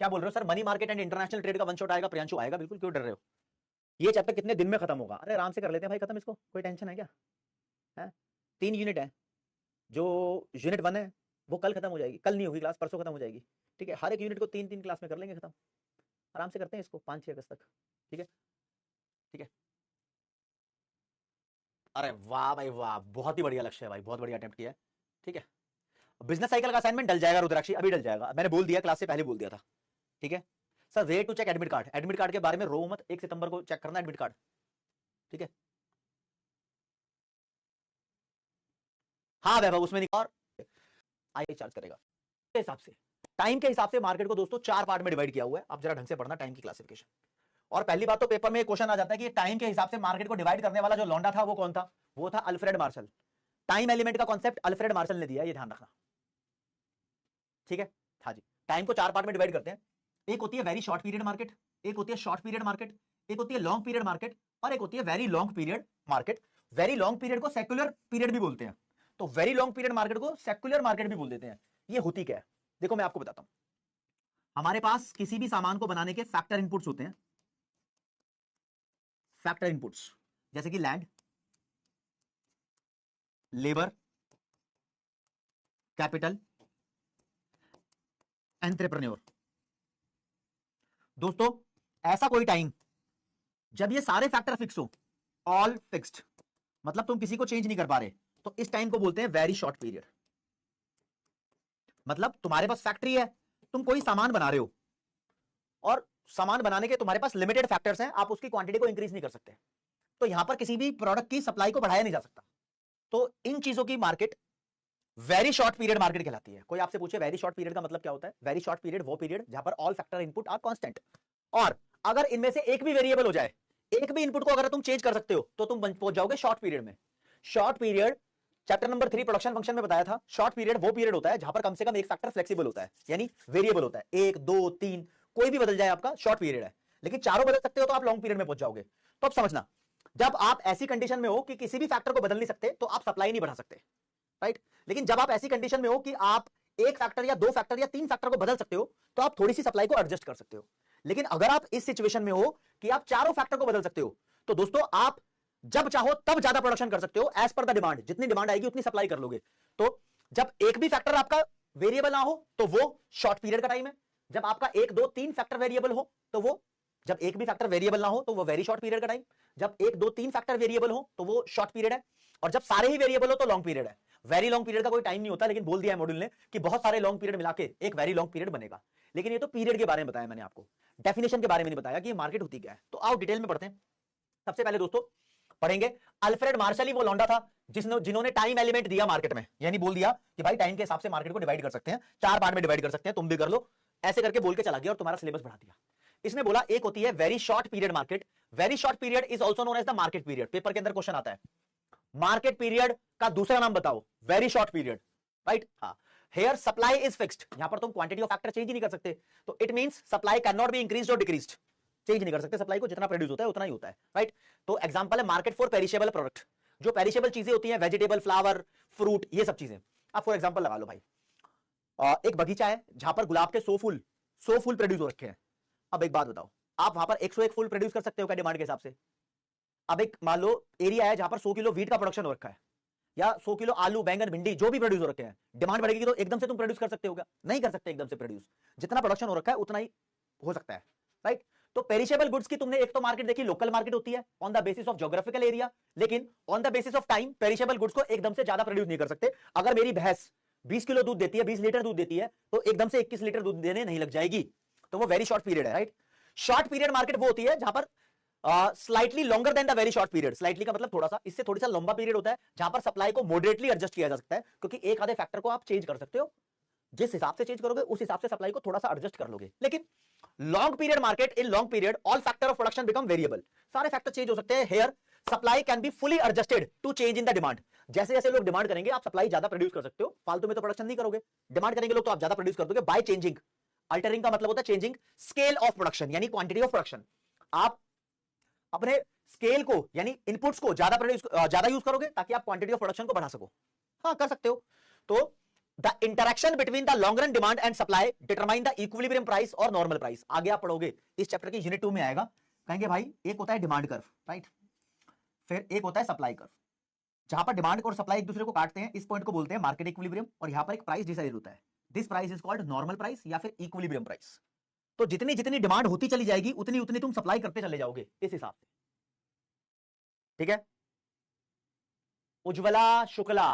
क्या बोल रहे हो sir, money market and international trade का वन शॉट आएगा? प्रियांशु आएगा बिल्कुल, क्यों डर रहे हो? ये चैप्टर कितने दिन में खत्म होगा? अरे आराम से कर लेते हैं भाई खत्म इसको, कोई टेंशन है क्या? है 3 यूनिट है। जो यूनिट 1 है वो कल खत्म हो जाएगी, कल नहीं होगी क्लास, परसों खत्म हो जाएगी, ठीक है। हर एक यूनिट को 3-3 क्लास में कर लेंगे खत्म। आराम से करते हैं इसको 5-6 अगस्त तक, ठीक है, ठीक है। अरे वाह भाई वाह, बहुत ही बढ़िया लक्ष्य है भाई, बहुत बढ़िया अटेम्प्ट किया है, ठीक है। बिजनेस साइकिल का असाइनमेंट डल जाएगा रुद्राक्षी, अभी डल जाएगा, मैंने बोल दिया, क्लास से पहले बोल दिया था, ठीक है। Sir way to check admit card, admit card के बारे में रो मत, 1 सितंबर को चेक करना एडमिट कार्ड, ठीक है। हाँ वैभव उसमें नहीं, और आई चार्ज करेगा के हिसाब से, टाइम के हिसाब से मार्केट को दोस्तों 4 पार्ट में डिवाइड किया हुआ है। आप जरा ढंग से पढ़ना टाइम की क्लासिफिकेशन। और पहली बात तो पेपर में क्वेश्चन आ जाता है कि टाइम के हिसाब से मार्केट को डिवाइड करने वाला जो लौंडा था वो कौन था? वो था अल्फ्रेड मार्शल। टाइम एलिमेंट का कॉन्सेप्ट अल्फ्रेड मार्शल ने दिया, ये ध्यान रखना, ठीक है। हाँ जी, टाइम को 4 पार्ट में डिवाइड करते हैं। एक होती है वेरी शॉर्ट पीरियड मार्केट, एक होती है शॉर्ट पीरियड मार्केट, एक होती है लॉन्ग पीरियड मार्केट, और एक होती है very long period market. Very long period को सेक्युलर पीरियड भी बोलते हैं, तो वेरी लॉन्ग पीरियड मार्केट को सेक्युलर मार्केट भी बोल देते हैं। ये होती क्या है देखो मैं आपको बताता हूं। हमारे पास किसी भी सामान को बनाने के फैक्टर इनपुट्स होते हैं, फैक्टर इनपुट्स, जैसे कि लैंड, लेबर, कैपिटल, एंटरप्रेन्योर। दोस्तों ऐसा कोई टाइम जब ये सारे फैक्टर फिक्स हो, ऑल फिक्स्ड, मतलब तुम किसी को चेंज नहीं कर पा रहे, तो इस टाइम को बोलते हैं वेरी शॉर्ट पीरियड। मतलब तुम्हारे पास फैक्ट्री है, तुम कोई सामान बना रहे हो, और सामान बनाने के तुम्हारे पास लिमिटेड फैक्टर्स हैं, आप उसकी क्वांटिटी को इंक्रीज नहीं कर सकते, तो यहां पर किसी भी प्रोडक्ट की सप्लाई को बढ़ाया नहीं जा सकता। तो इन चीजों की market very short period market कहलाती है। कोई आपसे पूछे वेरी शॉर्ट पीरियड का मतलब क्या होता है? वेरी शॉर्ट पीरियड वो पीरियड जहां पर all factor input are constant, और अगर इनमें से एक भी वेरिएबल हो जाए, एक भी इनपुट को अगर तुम चेंज कर सकते हो, तो तुम पहुंच जाओगे शॉर्ट पीरियड में। Short period chapter number 3 production function में बताया था, शॉर्ट पीरियड वो पीरियड होता है जहां पर कम से कम एक फैक्टर फ्लेक्सिबल होता है, यानी वेरिएबल होता है, 1 2 3 कोई भी बदल जाए आपका शॉर्ट पीरियड है। लेकिन चारों बदल सकते हो तो आप लॉन्ग पीरियड में पहुंच जाओगे। तो अब समझना, जब आप ऐसी कंडीशन में हो कि किसी भी फैक्टर को बदल नहीं सकते, तो आप सप्लाई नहीं बढ़ा सकते, राइट। लेकिन जब आप ऐसी कंडीशन में हो कि आप एक फैक्टर या 2 फैक्टर या 3 फैक्टर को बदल सकते हो, तो आप थोड़ी सी सप्लाई को एडजस्ट कर सकते हो। लेकिन अगर आप इस सिचुएशन में हो कि आप चारों फैक्टर को बदल सकते हो, तो दोस्तों आप जब चाहो तब ज्यादा प्रोडक्शन कर सकते हो, एज पर द डिमांड, जितनी डिमांड आएगी उतनी सप्लाई कर लोगे। तो जब एक भी फैक्टर आपका वेरिएबल ना हो, तो वो शॉर्ट पीरियड का टाइम है। जब आपका 1 2 3 फैक्टर वेरिएबल हो, तो वो, जब एक भी फैक्टर वेरिएबल ना हो, तो वो वेरी शॉर्ट पीरियड का टाइम। जब 1 2 3 फैक्टर वेरिएबल हो, तो वो शॉर्ट पीरियड है, और जब सारे ही वेरिएबल हो तो लॉन्ग पीरियड है। वेरी लॉन्ग पीरियड का कोई टाइम नहीं होता, लेकिन बोल दिया है मॉड्यूल ने कि बहुत सारे लॉन्ग पीरियड मिला के एक वेरी लॉन्ग पीरियड बनेगा। लेकिन ये तो पीरियड के बारे में बताया मैंने आपको, डेफिनेशन के बारे में नहीं बताया कि ये मार्केट होती क्या है। तो आओ डिटेल में पढ़ते हैं। सबसे पहले दोस्तों पढ़ेंगे। अल्फ्रेड मार्शल ही वो लौंडा था जिन्होंने टाइम एलिमेंट दिया मार्केट में, यानी बोल दिया कि भाई टाइम के हिसाब से मार्केट को डिवाइड कर सकते हैं, 4 पार्ट में डिवाइड कर सकते हैं, तुम भी कर लो, ऐसे करके बोल के चला गया और तुम्हारा सिलेबस बढ़ा दिया। इसने बोला एक होती है very short period market, very short period is also known as the market period. Paper के अंदर क्वेश्चन आता है मार्केट पीरियड का दूसरा नाम बताओ, वेरी शॉर्ट पीरियड, राइट। हाँ, हेयर सप्लाई इज फिक्स्ड, यहां पर तुम क्वांटिटी ऑफ फैक्टर चेंज ही नहीं कर सकते, तो it means supply can not be increased और डिक्रीज्ड, चेंज नहीं कर सकते, सप्लाई को जितना प्रोड्यूस होता है उतना ही होता है, राइट। तो एग्जांपल है मार्केट फॉर पेरिशेबल प्रोडक्ट, जो पेरिशेबल चीजें होती हैं, वेजिटेबल, फ्लावर, फ्रूट, ये सब चीजें। आप फॉर एग्जांपल लगा लो भाई, एक बगीचा है जहां पर गुलाब के 100 फूल प्रोड्यूस हो रखे हैं। अब एक बात बताओ, आप वहां पर 101 फूल प्रोड्यूस कर सकते हो क्या डिमांड के हिसाब से? अब एक मान लो एरिया है जहां पर 100 किलो वीट का प्रोडक्शन हो रखा है, या 100 किलो आलू, बैंगन, भिंडी जो भी प्रोड्यूस हो रखे हैं, डिमांड बढ़ेगी तो एकदम से तुम प्रोड्यूस कर सकते हो क्या? नहीं कर सकते एकदम से प्रोड्यूस, जितना प्रोडक्शन हो रखा है उतना ही हो सकता है, राइट। तो पेरिशेबल गुड्स की तुमने एक तो मार्केट देखी, लोकल मार्केट होती है on the basis of geographical area, लेकिन on the basis of time perishable goods को एकदम से ज्यादा प्रोड्यूस नहीं कर सकते। अगर मेरी भैंस 20 किलो दूध देती है, 20 लीटर दूध देती है, तो एकदम से 21 लीटर दूध देने नहीं लग जाएगी, तो वो वेरी शॉर्ट पीरियड है, राइट। शॉर्ट पीरियड मार्केट वो होती है जहां पर slightly longer than the very short period, slightly का मतलब थोड़ा सा, इससे थोड़ी सा लंबा पीरियड होता है जहां पर सप्लाई को मॉडरेटली एडजस्ट किया जा सकता है, क्योंकि एक आधे फैक्टर को आप चेंज कर सकते हो, जिस हिसाब से चेंज करोगे उस हिसाब से सप्लाई को थोड़ा सा एडजस्ट कर लोगे। लेकिन long period market, in long period all factor of production become variable, सारे फैक्टर चेंज हो सकते हैं। Here supply can be fully adjusted to change in the demand, जैसे जैसे लोग डिमांड करेंगे आप सप्लाई ज्यादा प्रोड्यूस कर सकते हो, फालतू में तो प्रोडक्शन नहीं करोगे, डिमांड करेंगे लोग तो आप ज्यादा प्रोड्यूस कर दोगे बाय चेंजिंग। अल्टरिंग का मतलब होता है चेंजिंग स्केल ऑफ प्रोडक्शन, यानी क्वांटिटी ऑफ प्रोडक्शन। आप अपने स्केल को यानी इनपुट्स को ज्यादा यूज करोगे ताकि आप क्वांटिटी ऑफ प्रोडक्शन को बढ़ा सको, हाँ कर सकते हो। तो the interaction between the long run demand and supply determine the equilibrium price और नॉर्मल प्राइस। आगे आप पढ़ोगे इस चैप्टर के यूनिट 2 में आएगा, कहेंगे भाई एक होता है डिमांड कर्व, राइट, फिर एक होता है सप्लाई कर्व, जहां पर डिमांड और सप्लाई एक दूसरे को काटते हैं, इस पॉइंट को बोलते हैं मार्केट इक्विलिब्रियम, और यहां पर एक प्राइस डिसाइड होता है, this price is called normal price या फिर इक्विलिब्रियम प्राइस। तो जितनी जितनी डिमांड होती चली जाएगी उतनी उतनी तुम सप्लाई करते चले जाओगे इस हिसाब से, ठीक है। उज्ज्वला शुक्ला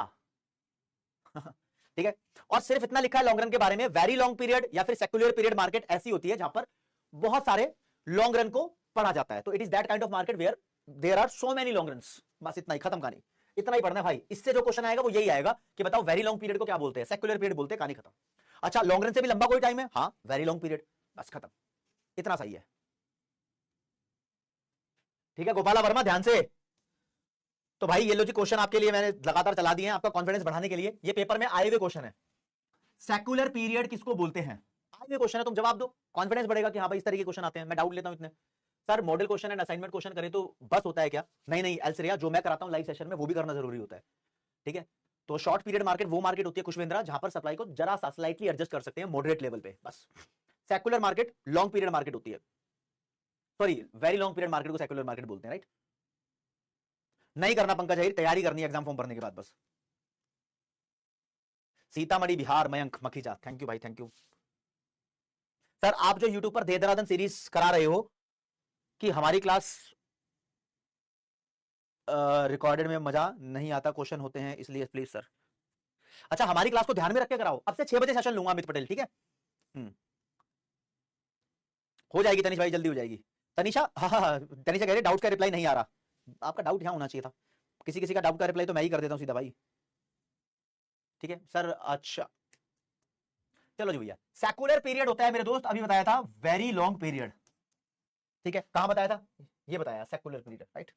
ठीक है। और सिर्फ इतना लिखा है लॉन्ग रन के बारे में, वेरी लॉन्ग पीरियड या फिर सेक्युलर पीरियड मार्केट ऐसी होती है जहां पर बहुत सारे लॉन्ग रन को पढ़ा जाता है, तो it is that kind of market where there are so many long runs. बस इतना ही, खत्म कहानी, इतना ही पढ़ना है भाई। इससे जो क्वेश्चन आएगा वो यही आएगा कि बताओ वेरी लॉन्ग पीरियड को क्या बोलते हैं, सेक्युलर पीरियड बोलते हैं, कहानी खत्म। अच्छा, लॉन्ग रन से भी लंबा कोई टाइम है? हाँ, वेरी लॉन्ग पीरियड, बस खत्म, इतना सही है, ठीक है। गोपाला वर्मा ध्यान से। तो भाई ये लो जी क्वेश्चन आपके लिए मैंने लगातार चला दिए हैं आपका कॉन्फिडेंस बढ़ाने के लिए, ये पेपर में आए हुए क्वेश्चन है। सेक्युलर पीरियड किसको बोलते हैं, आए हुए क्वेश्चन है, तुम जवाब दो, कॉन्फिडेंस बढ़ेगा कि हाँ भाई इस तरह के क्वेश्चन आते हैं। मैं डाउट लेता हूं इतने, sir model question and assignment question करें तो बस होता है क्या? नहीं नहीं एल्सरिया, जो मैं कराता हूं लाइव सेशन में वो भी करना जरूरी होता है, ठीक है। तो शॉर्ट पीरियड मार्केट वो मार्केट होती है खुशवेंद्रा जहां पर सप्लाई को जरा सा स्लाइटली एडजस्ट कर सकते हैं मॉडरेट लेवल पे, बस। Secular market long period market होती है, sorry very long period market को सेक्युलर मार्केट बोलते हैं, राइट। नहीं करना पंकज अहिर, तैयारी करनी है एग्जाम फॉर्म भरने के बाद बस। सीतामढ़ी बिहार, मयंक मखीजा, थैंक यू भाई, थैंक यू। सर आप जो यूट्यूब पर दे दनादन सीरीज करा रहे हो कि हमारी क्लास रिकॉर्डेड में मजा नहीं आता, क्वेश्चन होते हैं इसलिए प्लीज सर। अच्छा, हमारी क्लास को ध्यान में रख के कराओ, अब से 6 बजे सेशन लूंगा अमित पटेल, ठीक है। हो जाएगी तनिष भाई, जल्दी हो जाएगी। तनिषा, हाँ, तनिषा कह रही डाउट का रिप्लाई नहीं आ रहा, आपका डाउट यहां होना चाहिए था, किसी किसी का डाउट का रिप्लाई तो मैं ही कर देता हूं सीधा भाई, ठीक है सर। अच्छा चलो जी भैया, सेक्युलर पीरियड होता है मेरे दोस्त, अभी बताया था वेरी लॉन्ग पीरियड, ठीक है। कहां बताया था? ये बताया सेक्युलर पीरियड, राइट।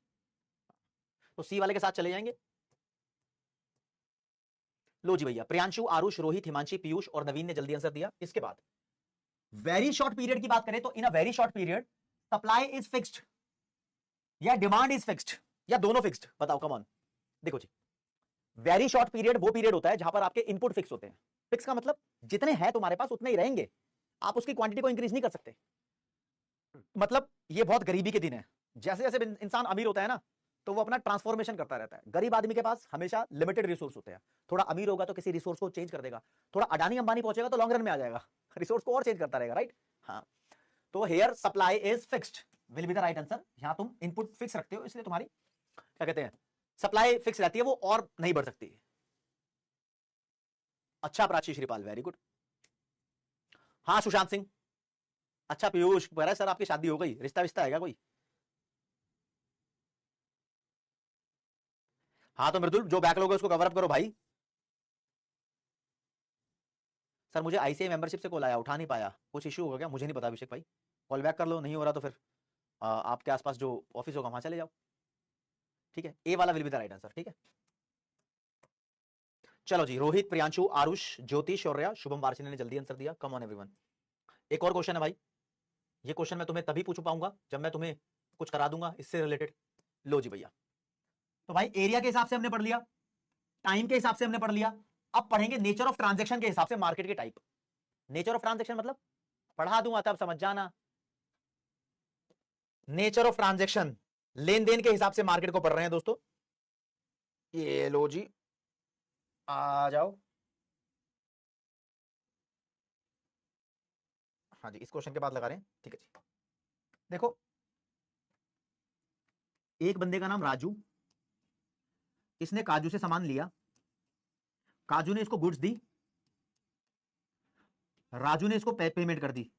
तो सी वाले के साथ चले जाएंगे। लो जी भैया, प्रियांशु, आरुष, रोहित, हिमांशी, पीयूष और नवीन ने जल्दी आंसर दिया। इसके बाद वेरी शॉर्ट पीरियड की बात करें तो in a very short period supply is fixed या डिमांड इज फिक्स्ड या दोनों फिक्स्ड, बताओ कम ऑन। देखो जी, वेरी शॉर्ट पीरियड वो पीरियड होता है जहां पर आपके इनपुट फिक्स होते हैं। फिक्स का मतलब जितने हैं तुम्हारे पास उतने ही रहेंगे, आप उसकी क्वांटिटी को इंक्रीज नहीं कर सकते। मतलब ये बहुत गरीबी के दिन है, जैसे जैसे इंसान अमीर होता है ना तो वो अपना ट्रांसफॉर्मेशन करता रहता है। गरीब आदमी के पास हमेशा लिमिटेड रिसोर्स होते हैं, थोड़ा अमीर होगा तो किसी रिसोर्स को चेंज कर देगा, थोड़ा अडानी अंबानी पहुंचेगा तो लॉन्ग रन में आ जाएगा, रिसोर्स को और चेंज करता रहेगा, राइट। हाँ, तो here supply is fixed will be the right answer. यहां तुम इनपुट फिक्स रखते हो इसलिए तुम्हारी क्या कहते हैं सप्लाई फिक्स रहती है, वो और नहीं बढ़ सकती। अच्छा प्राची श्रीपाल, वेरी गुड। हाँ सुशांत सिंह, अच्छा पीयूष कह रहा है सर आपकी शादी हो गई, रिश्ता विश्ता है क्या कोई? हाँ तो मृदुल, जो बैकलॉग है उसको कवर अप करो भाई। सर मुझे आईसीआई मेंबरशिप से कॉल आया, उठा नहीं पाया, कुछ इशू होगा क्या? मुझे नहीं पता अभिषेक भाई, कॉल बैक कर लो, नहीं हो रहा तो फिर आपके आसपास जो ऑफिस होगा वहां चले जाओ, ठीक है। ए वाला will be the right answer, ठीक है। चलो जी, रोहित, प्रियांशु, आरुष, ज्योति, शौर्या, शुभम वार्षिनी ने जल्दी आंसर दिया। Come on everyone. एक और क्वेश्चन है भाई, ये क्वेश्चन मैं तुम्हें तभी पूछ पाऊंगा जब मैं तुम्हें कुछ करा दूंगा इससे रिलेटेड। लो जी भैया, तो भाई एरिया के हिसाब से हमने पढ़ लिया, टाइम के हिसाब से हमने पढ़ लिया, अब पढ़ेंगे नेचर ऑफ ट्रांजैक्शन के हिसाब से मार्केट के टाइप। नेचर ऑफ ट्रांजैक्शन मतलब पढ़ा दूंगा तब समझ जाना। नेचर ऑफ ट्रांजैक्शन, लेन देन के हिसाब से मार्केट को पढ़ रहे हैं दोस्तों। ये लो जी, आ जाओ। हाँ जी, इस क्वेश्चन के बाद लगा रहे हैं, ठीक है जी। देखो, एक बंदे का नाम राजू, इसने काजू से सामान लिया, काजू ने इसको गुड्स दी, राजू ने इसको पेमेंट कर दी।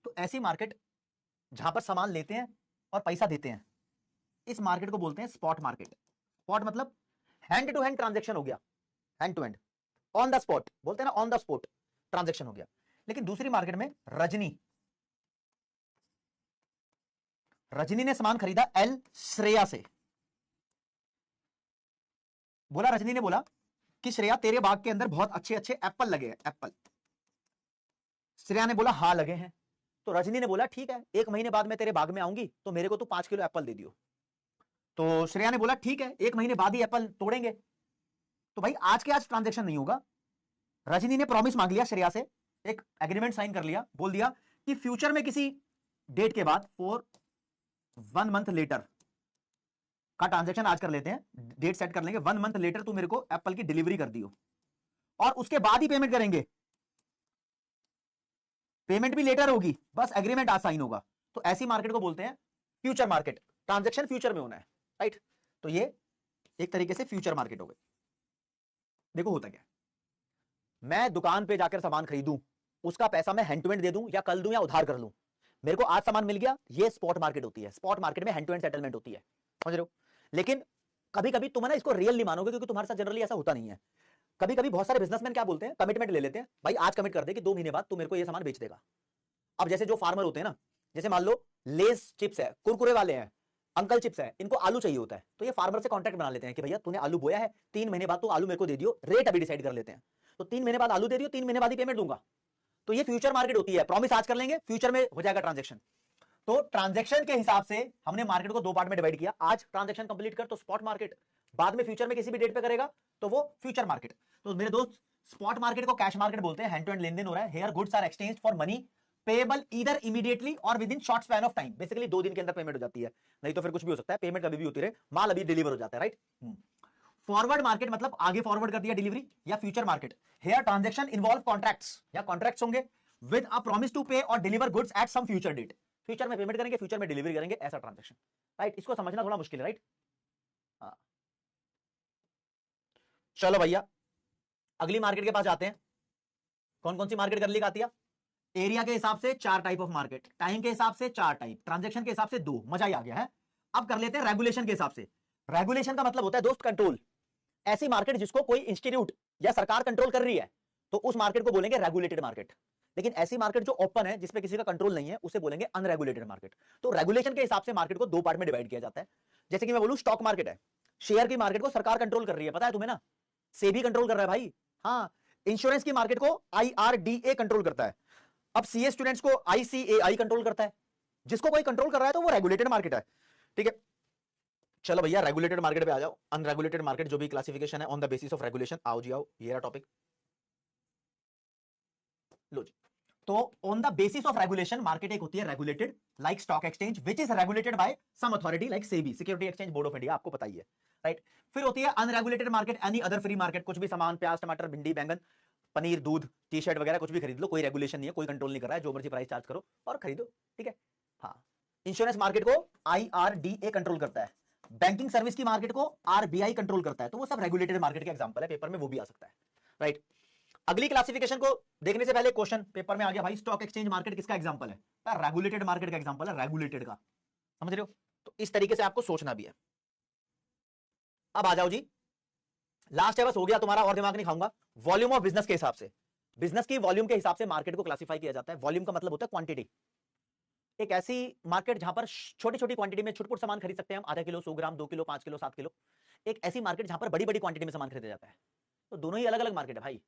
तो ऐसी मार्केट जहां पर सामान लेते हैं और पैसा देते हैं, इस मार्केट को बोलते हैं स्पॉट मार्केट। स्पॉट मतलब हैंड टू हैंड ट्रांजैक्शन हो गया, hand to hand, on the spot बोलते हैं ना, ऑन द स्पॉट ट्रांजैक्शन हो गया। लेकिन दूसरी मार्केट में रजनी ने सामान खरीदा एल श्रेया से। बोला, रजनी ने बोला कि श्रेया तेरे बाग के अंदर बहुत अच्छे अच्छे एप्पल लगे हैं, एप्पल। श्रेया ने बोला हाँ लगे हैं। तो रजनी ने बोला ठीक है, 1 महीने बाद मैं तेरे बाग में आऊंगी तो मेरे को तू 5 किलो एप्पल दे दियो। तो श्रेया ने बोला ठीक है, 1 महीने बाद ही एप्पल तोड़ेंगे। तो भाई आज के आज ट्रांजैक्शन नहीं होगा। रजनी ने प्रॉमिस मांग लिया श्रेया से, एक एग्रीमेंट साइन कर लिया, बोल दिया कि फ्यूचर में किसी डेट के बाद, फॉर 1 मंथ लेटर का ट्रांजैक्शन आज कर लेते हैं, डेट सेट कर लेंगे, 1 मंथ लेटर तू मेरे को एप्पल की डिलीवरी कर दियो, और उसके बाद ही पेमेंट करेंगे। पेमेंट भी लेटर होगी, बस एग्रीमेंट आज साइन होगा। तो ऐसी मार्केट को बोलते हैं फ्यूचर मार्केट। ट्रांजैक्शन फ्यूचर में होना है, राइट। तो ये एक तरीके से फ्यूचर मार्केट हो गई। देखो होता क्या है, मैं दुकान पे जाकर सामान खरीदूं, उसका पैसा मैं हैंड टू हैंड दे दूं या कल दूं या उधार कर लूं, मेरे को आज सामान मिल गया, ये स्पॉट मार्केट होती है। स्पॉट मार्केट में हैंड टू हैंड सेटलमेंट होती है, समझ रहे हो। लेकिन कभी कभी तुम ना इसको रियल नहीं मानोगे, क्योंकि तुम्हारे साथ जनरली ऐसा होता नहीं है। कभी कभी बहुत सारे बिजनेसमैन क्या बोलते हैं, कमिटमेंट ले लेते हैं, भाई आज कमिट कर दे कि 2 महीने बाद तू मेरे को ये सामान बेच देगा। अब जैसे जो फार्मर होते हैं ना, जैसे मान लो लेस चिप्स है, कुरकुरे वाले हैं, अंकल चिप्स है, इनको आलू चाहिए होता है, तो ये फार्मर से कॉन्ट्रैक्ट बना लेते हैं कि भैया तूने आलू बोया है, 3 महीने बाद तू आलू मेरे को दे दियो, रेट अभी डिसाइड कर लेते हैं। तो 3 महीने बाद आलू दे दियो, 3 महीने बाद ही पेमेंट दूंगा। तो ये फ्यूचर मार्केट होती है, प्रॉमिस आज कर लेंगे, फ्यूचर में हो जाएगा ट्रांजैक्शन। तो ट्रांजैक्शन के हिसाब से हमने मार्केट को 2 पार्ट में डिवाइड किया। आज ट्रांजैक्शन कंप्लीट कर तो स्पॉट मार्केट, बाद में फ्यूचर में किसी भी डेट पे करेगा तो वो फ्यूचर मार्केट। तो मेरे दोस्त, स्पॉट मार्केट को कैश मार्केट बोलते हैं, हैंड टू हैंड लेन देन हो रहा है। Here goods are exchange for money payable either immediately और within short span of time. Basically 2 दिन के अंदर पेमेंट हो जाती है, नहीं तो फिर कुछ भी हो सकता है, पेमेंट कभी भी होती रहे, माल अभी डिलीवर हो जाता है, राइट। फॉरवर्ड मार्केट मतलब आगे फॉरवर्ड कर दिया डिलीवरी, या future market, here transaction involve contracts, या कॉन्ट्रैक्ट्स होंगे with a promise to pay और deliver goods at some future date. Future में पेमेंट करेंगे, फ्यूचर में डिलीवरी करेंगे, ऐसा ट्रांजैक्शन, राइट। इसको समझना थोड़ा मुश्किल है, राइट। चलो भैया, अगली मार्केट के पास जाते हैं। कौन कौन सी मार्केट कर ली आती है? एरिया के हिसाब से 4 टाइप ऑफ मार्केट, टाइम के हिसाब से 4 टाइप, ट्रांजैक्शन के हिसाब से 2। मजा ही आ गया है। अब कर लेते हैं रेगुलेशन के हिसाब से। रेगुलेशन का मतलब होता है दोस्त कंट्रोल। ऐसी मार्केट जिसको कोई इंस्टीट्यूट या सरकार कंट्रोल कर रही है, तो उस मार्केट को बोलेंगे रेगुलेटेड मार्केट। लेकिन ऐसी मार्केट जो ओपन है, जिसपे किसी का कंट्रोल नहीं है, उसे बोलेंगे अनरेगुलेटेड मार्केट। तो रेगुलेशन के हिसाब से मार्केट को 2 पार्ट में डिवाइड किया जाता है। जैसे कि मैं बोलूं स्टॉक मार्केट है, शेयर की मार्केट को सरकार कंट्रोल कर रही है, पता है तुम्हें ना, सेबी कंट्रोल कर रहा है भाई। हाँ, इंश्योरेंस की मार्केट को IRDA कंट्रोल करता है। अब सीए स्टूडेंट्स को ICAI कंट्रोल करता है। जिसको कोई कंट्रोल कर रहा है तो वो रेगुलेटेड मार्केट है, ठीक है। चलो भैया, रेगुलेटेड मार्केट पे आ जाओ। अनरेगुलेटेड मार्केट जो भी क्लासिफिकेशन है on the basis of regulation. आओ जी आओ, ये रहा टॉपिक। लो जी, तो on the basis of regulation market एक होती है regulated, like stock exchange which is regulated by some authority like SEBI, security exchange board of India, आपको पता ही है, राइट। फिर होती है unregulated market, any other free market, कुछ भी सामान, प्याज, टमाटर, भिंडी, बैंगन, पनीर, दूध, टी शर्ट वगैरह कुछ भी खरीद लो, कोई रेगुलेशन नहीं है, कोई कंट्रोल नहीं कर रहा है, जो मर्जी प्राइस चार्ज करो और खरीदो, ठीक है। हाँ, इंश्योरेंस मार्केट को IRDA कंट्रोल करता है। बैंकिंग सर्विस की मार्केट को RBI कंट्रोल करता है। तो वो सब रेगुलेटेड मार्केट के एग्जांपल है, पेपर में वो भी आ सकता है, राइट। अगली क्लासिफिकेशन को देखने से पहले क्वेश्चन पेपर में आ गया भाई, स्टॉक एक्सचेंज मार्केट किसका एग्जांपल है? रेगुलेटेड मार्केट का एग्जांपल है, रेगुलेटेड का, समझ रहे हो। तो इस तरीके से आपको सोचना भी है। अब आ जाओ जी, लास्ट है बस, हो गया तुम्हारा, और दिमाग नहीं खाऊंगा। वॉल्यूम ऑफ बिजनेस के हिसाब से, बिजनेस की वॉल्यूम के हिसाब से मार्केट को क्लासिफाई किया जाता है। वॉल्यूम का मतलब होता है क्वांटिटी। एक ऐसी मार्केट जहां पर छोटी छोटी क्वांटिटी में छुटपुट सामान खरीद सकते हैं हम, आधा किलो, 100 ग्राम, 2 किलो, 5 किलो, 7 किलो। एक ऐसी मार्केट जहां पर बड़ी बड़ी क्वांटिटी में सामान खरीदा जाता है। तो दोनों ही अलग अलग मार्केट है भाई।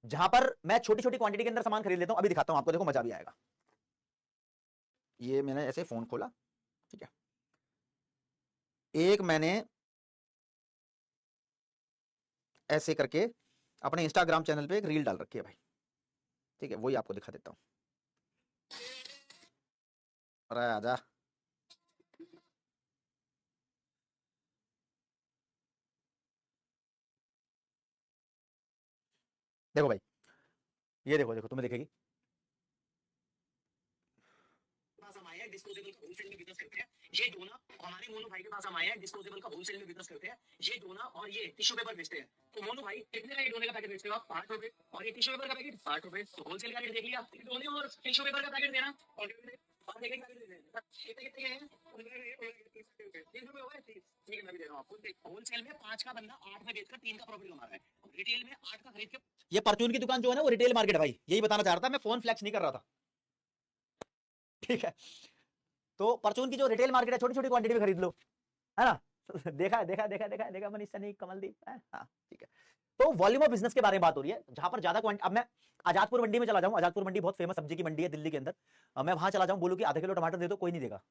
जहां पर मैं छोटी छोटी क्वांटिटी के अंदर सामान खरीद लेता हूं, अभी दिखाता हूं आपको, देखो मजा भी आएगा। ये मैंने ऐसे फोन खोला, ठीक है, एक मैंने ऐसे करके अपने इंस्टाग्राम चैनल पे एक रील डाल रखी है भाई, ठीक है, वही आपको दिखा देता हूं। अरे आजा, देखो भाई, ये देखो देखो, तुम्हें दिखेगी। पास हम आए हैं, डिस्पोजेबल का होलसेल में बिजनेस करते हैं। ये डोना, हमारे मोनू भाई के पास हम आए हैं, डिस्पोजेबल का होलसेल में बिजनेस करते हैं। ये डोना और ये टिश्यू पेपर बेचते हैं। तो मोनू भाई कितने का ये डोने का पैकेट बेचते हो आप? 5 रुपए। और ये टिश्यू पेपर का पैकेट 60 रुपए। तो होलसेल का रेट देख लिया। डोने और टिश्यू पेपर का पैकेट देना और पैकेट दे देना। कितने कितने हैं? 30 रुपए हो गए। ठीक है, मैं भी दे रहा हूँ आपको। होलसेल में 5 का बंदा 8 में बेचकर 3 का प्रॉफिट कमा रहा है। रिटेल में 8 का खरीद के, ये परचून की दुकान जो है ना, वो रिटेल मार्केट है भाई, यही बताना चाह रहा था मैं, फोन फ्लैक्स नहीं कर रहा था, ठीक है। तो परचून की जो रिटेल मार्केट है, छोटी छोटी क्वांटिटी में खरीद लो, है ना। देखा देखा देखा देखा देखा मनीष सनी, कमलदीप, हाँ ठीक है। तो वॉल्यूम ऑफ बिजनेस के बारे में बात हो रही है, जहां पर ज्यादा क्वांटिटी। अब मैं आजादपुर मंडी में चला जाऊं, आजादपुर मंडी बहुत फेमस सब्जी की मंडी है दिल्ली के अंदर। मैं वहां चला जाऊं, बोलूं कि आधा किलो टमाटर दे दो, कोई नहीं देगा,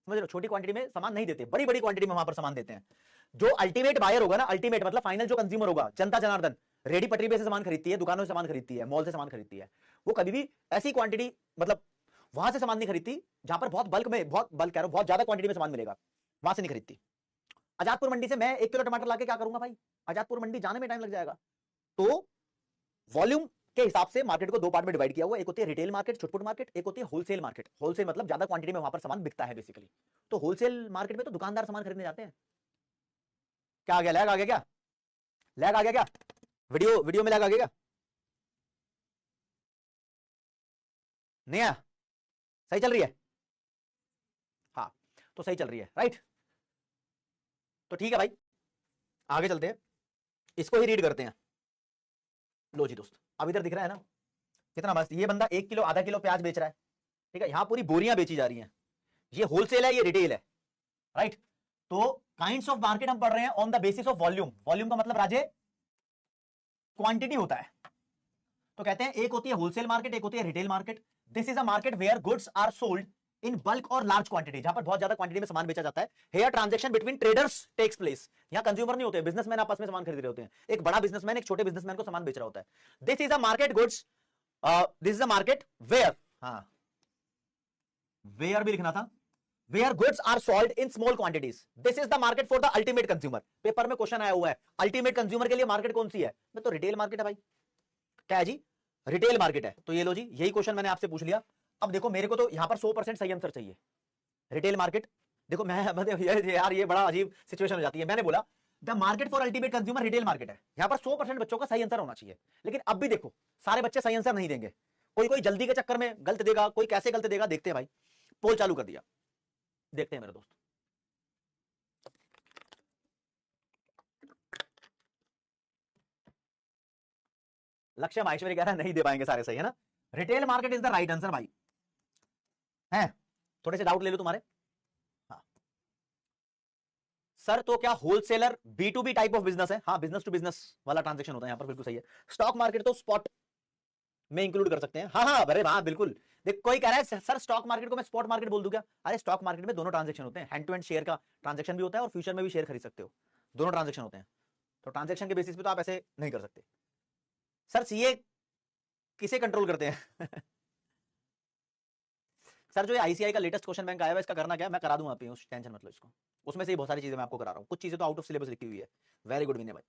समझ लो। छोटी क्वांटिटी में सामान नहीं देते, बड़ी बड़ी क्वांटिटी में वहां पर सामान देते हैं। जो अल्टीमेट बायर होगा ना, अल्टीमेट मतलब फाइनल जो कंज्यूमर होगा, जनता जनार्दन, रेडी पटरी पे से सामान खरीदती है, दुकानों से सामान खरीदती है, मॉल से सामान खरीदती है, वो कभी भी ऐसी क्वांटिटी, मतलब वहां से सामान नहीं खरीदती जहां पर बहुत बल्क में, बहुत बल्क कह रहा हूं, बहुत ज्यादा क्वांटिटी में सामान मिलेगा, वहां से नहीं खरीदती। आजादपुर मंडी से मैं 1 किलो टमाटर लाके क्या करूंगा भाई, आजादपुर मंडी जाने में टाइम लग जाएगा। तो वॉल्यूम के हिसाब से मार्केट को दो पार्ट में डिवाइड किया हुआ, एक होती है रिटेल मार्केट, छुटपुट मार्केट, एक होती है होलसेल मार्केट। होलसेल मतलब ज्यादा क्वांटिटी में वहां पर सामान बिकता है बेसिकली। तो होलसेल मार्केट में तो दुकानदार सामान खरीदने जाते हैं। क्या आ गया, लैग आ गया क्या, लैग आ गया क्या, वीडियो वीडियो में लैग आ गया क्या, नहीं आया, सही चल रही है, हाँ तो सही चल रही है, राइट। तो ठीक है भाई, आगे चलते हैं, इसको ही रीड करते हैं। लो जी दोस्त, अब इधर दिख रहा है ना कितना मस्त, ये बंदा 1 किलो, आधा किलो प्याज बेच रहा है, ठीक है, यहां पूरी बोरियां बेची जा रही हैं। ये होलसेल है, ये रिटेल है, राइट। तो काइंड्स ऑफ मार्केट हम पढ़ रहे हैं on the basis of volume. Volume का मतलब राजे क्वांटिटी होता है। तो कहते हैं एक होती है होलसेल मार्केट, एक होती है retail market. This is a market where goods are sold in bulk और लार्ज क्वांटिटी, जहां पर बहुत ज्यादा क्वांटिटी में सामान बेचा जाता है। Here transaction between traders takes place. यहां कंज्यूमर नहीं होते, बिजनेसमैन आपस में सामान खरीद रहे होते हैं। एक बड़ा बिजनेसमैन एक छोटे बिजनेसमैन को सामान बेच रहा होता है। This is a market goods, this is a market where, हाँ वेयर भी लिखना था, where goods are sold in small quantities. This is the market for the ultimate consumer. Paper में क्वेश्चन आया हुआ है, अल्टीमेट कंज्यूमर के लिए मार्केट कौन सी है, मैं तो रिटेल मार्केट है भाई। क्या है जी, रिटेल मार्केट है। तो ये लो जी, यही क्वेश्चन मैंने आपसे पूछ लिया। अब देखो मेरे को तो यहां पर 100% सही आंसर चाहिए, रिटेल मार्केट। देखो मैं मतलब यार ये बड़ा अजीब सिचुएशन हो जाती है। मैंने बोला the market for ultimate consumer retail market है, यहां पर 100% बच्चों का सही आंसर होना चाहिए। लेकिन अब भी देखो सारे बच्चे सही आंसर नहीं देंगे, कोई कोई जल्दी के चक्कर में गलत देगा, कोई कैसे गलत देगा, देखते हैं भाई। पोल चालू कर दिया, देखते हैं मेरे दोस्त। लक्ष्य माहेश्वरी कह रहा है नहीं दे पाएंगे सारे सही, है ना। Retail market is the right answer भाई, है। थोड़े से डाउट ले लो तुम्हारे, हाँ सर। तो क्या wholesaler B2B type of business है, हाँ बिजनेस टू बिजनेस वाला ट्रांजेक्शन होता है यहां पर, बिल्कुल सही है। स्टॉक मार्केट तो स्पॉट में इंक्लूड कर सकते हैं, हाँ हाँ अरे हाँ बिल्कुल। देख कोई कह रहा है सर स्टॉक मार्केट को मैं स्पॉट मार्केट बोल दूं क्या, अरे स्टॉक मार्केट में दोनों ट्रांजेक्शन होते हैं, हैंड टू हैंड शेयर का ट्रांजेक्शन भी होता है और फ्यूचर में भी शेयर खरीद सकते हो, दोनों ट्रांजेक्शन होते हैं। तो ट्रांजेक्शन के बेसिस पे तो आप ऐसे नहीं कर सकते। सर सीए किसे कंट्रोल करते हैं सर जो ये आईसीआई का लेटेस्ट क्वेश्चन बैंक आया है, इसका करना क्या है, मैं करा दूंगा आप, टेंशन मत लो इसको। उसमें से ही बहुत सारी चीजें मैं आपको करा रहा हूँ, कुछ चीजें तो आउट ऑफ सिलेबस लिखी हुई है। वेरी गुड विनय भाई।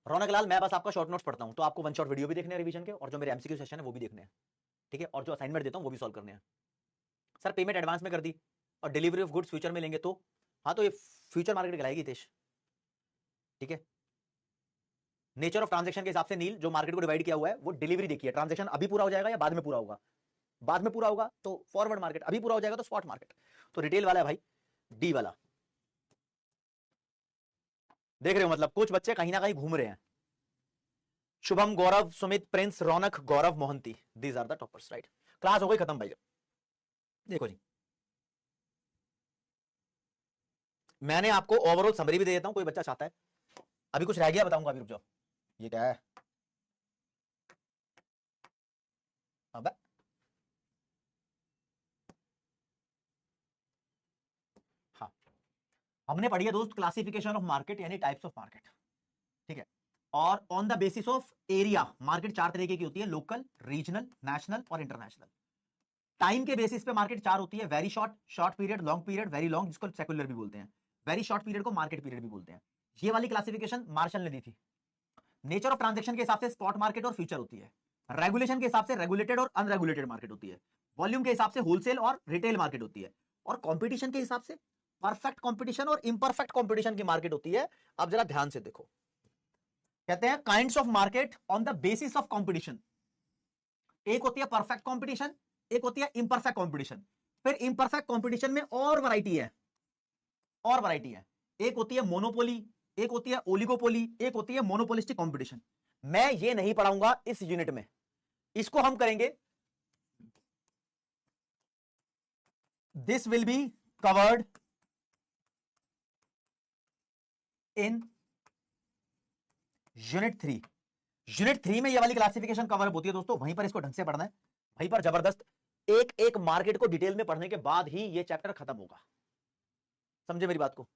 रौनक लाल, मैं बस आपका शॉर्ट नोट्स पढ़ता हूं, तो आपको वन शॉट वीडियो भी देखने हैं रिवीजन के, और जो मेरे एमसीक्यू सेशन है वो भी देखने हैं, ठीक है, और जो असाइनमेंट देता हूं वो भी सॉल्व करने हैं। सर पेमेंट एडवांस में कर दी और डिलीवरी ऑफ गुड्स फ्यूचर में लेंगे तो, हाँ तो ये फ्यूचर मार्केट कहलाएगी देश, ठीक है। नेचर ऑफ ट्रांजेक्शन के हिसाब से नील जो मार्केट को डिवाइड किया हुआ है वो डिलीवरी देखिए, ट्रांजेक्शन अभी पूरा हो जाएगा या बाद में पूरा होगा, बाद में पूरा होगा तो फॉरवर्ड मार्केट, अभी पूरा हो जाएगा तो स्पॉट मार्केट। तो रिटेल वाला है भाई डी वाला, देख रहे हो, मतलब कुछ बच्चे कहीं ना कहीं घूम रहे हैं। Shubham, Gaurav, Sumit, Prince, Raunak, Gaurav, Mohanty, these are the toppers, right. Class हो गई खत्म भाई। देखो जी, मैंने आपको ओवरऑल समरी भी दे देता हूं, कोई बच्चा चाहता है। अभी कुछ रह गया बताऊंगा, अभी रुक जाओ। ये क्या है? अबे हाँ, हमने पढ़ी है दोस्त क्लासिफिकेशन ऑफ मार्केट, यानी टाइप्स ऑफ मार्केट, ठीक है। और on the basis of area, market चार तरीके की होती है, लोकल, रीजनल, नेशनल और इंटरनेशनल। टाइम के बेसिस पे मार्केट चार होती है, very short, short period, long period, very long, जिसको सेकुलर भी बोलते हैं। वेरी शॉर्ट पीरियड को मार्केट पीरियड भी बोलते हैं। ये वाली क्लासिफिकेशन मार्शल ने दी थी। नेचर ऑफ ट्रांजैक्शन के हिसाब से स्पॉट मार्केट और फ्यूचर होती है। रेगुलेशन के हिसाब से रेगुलेटेड और अनरेगुलेटेड मार्केट होती है। वॉल्यूम के हिसाब से होलसेल और रिटेल मार्केट होती है। और कंपटीशन के हिसाब से परफेक्ट कंपटीशन और इम्परफेक्ट कंपटीशन की मार्केट होती है। अब जरा ध्यान से देखो, कहते हैं kinds of market on the basis of competition. एक होती है परफेक्ट कंपटीशन, एक होती है इम्परफेक्ट कंपटीशन। फिर इम्परफेक्ट कंपटीशन में और वैरायटी है, और वैरायटी है। एक होती है मोनोपोली, एक होती है ओलिगोपोली, एक होती है मोनोपोलिस्टिक कंपटीशन। मैं ये नहीं पढ़ाऊंगा इस यूनिट में, इसको हम करेंगे, this will be covered in unit 3। Unit 3 में ये वाली क्लासिफिकेशन कवर होती है दोस्तों, वहीं पर इसको ढंग से पढ़ना है, वहीं पर जबरदस्त एक एक मार्केट को डिटेल में पढ़ने के बाद ही ये चैप्टर खत्म होगा। समझे मेरी बात को?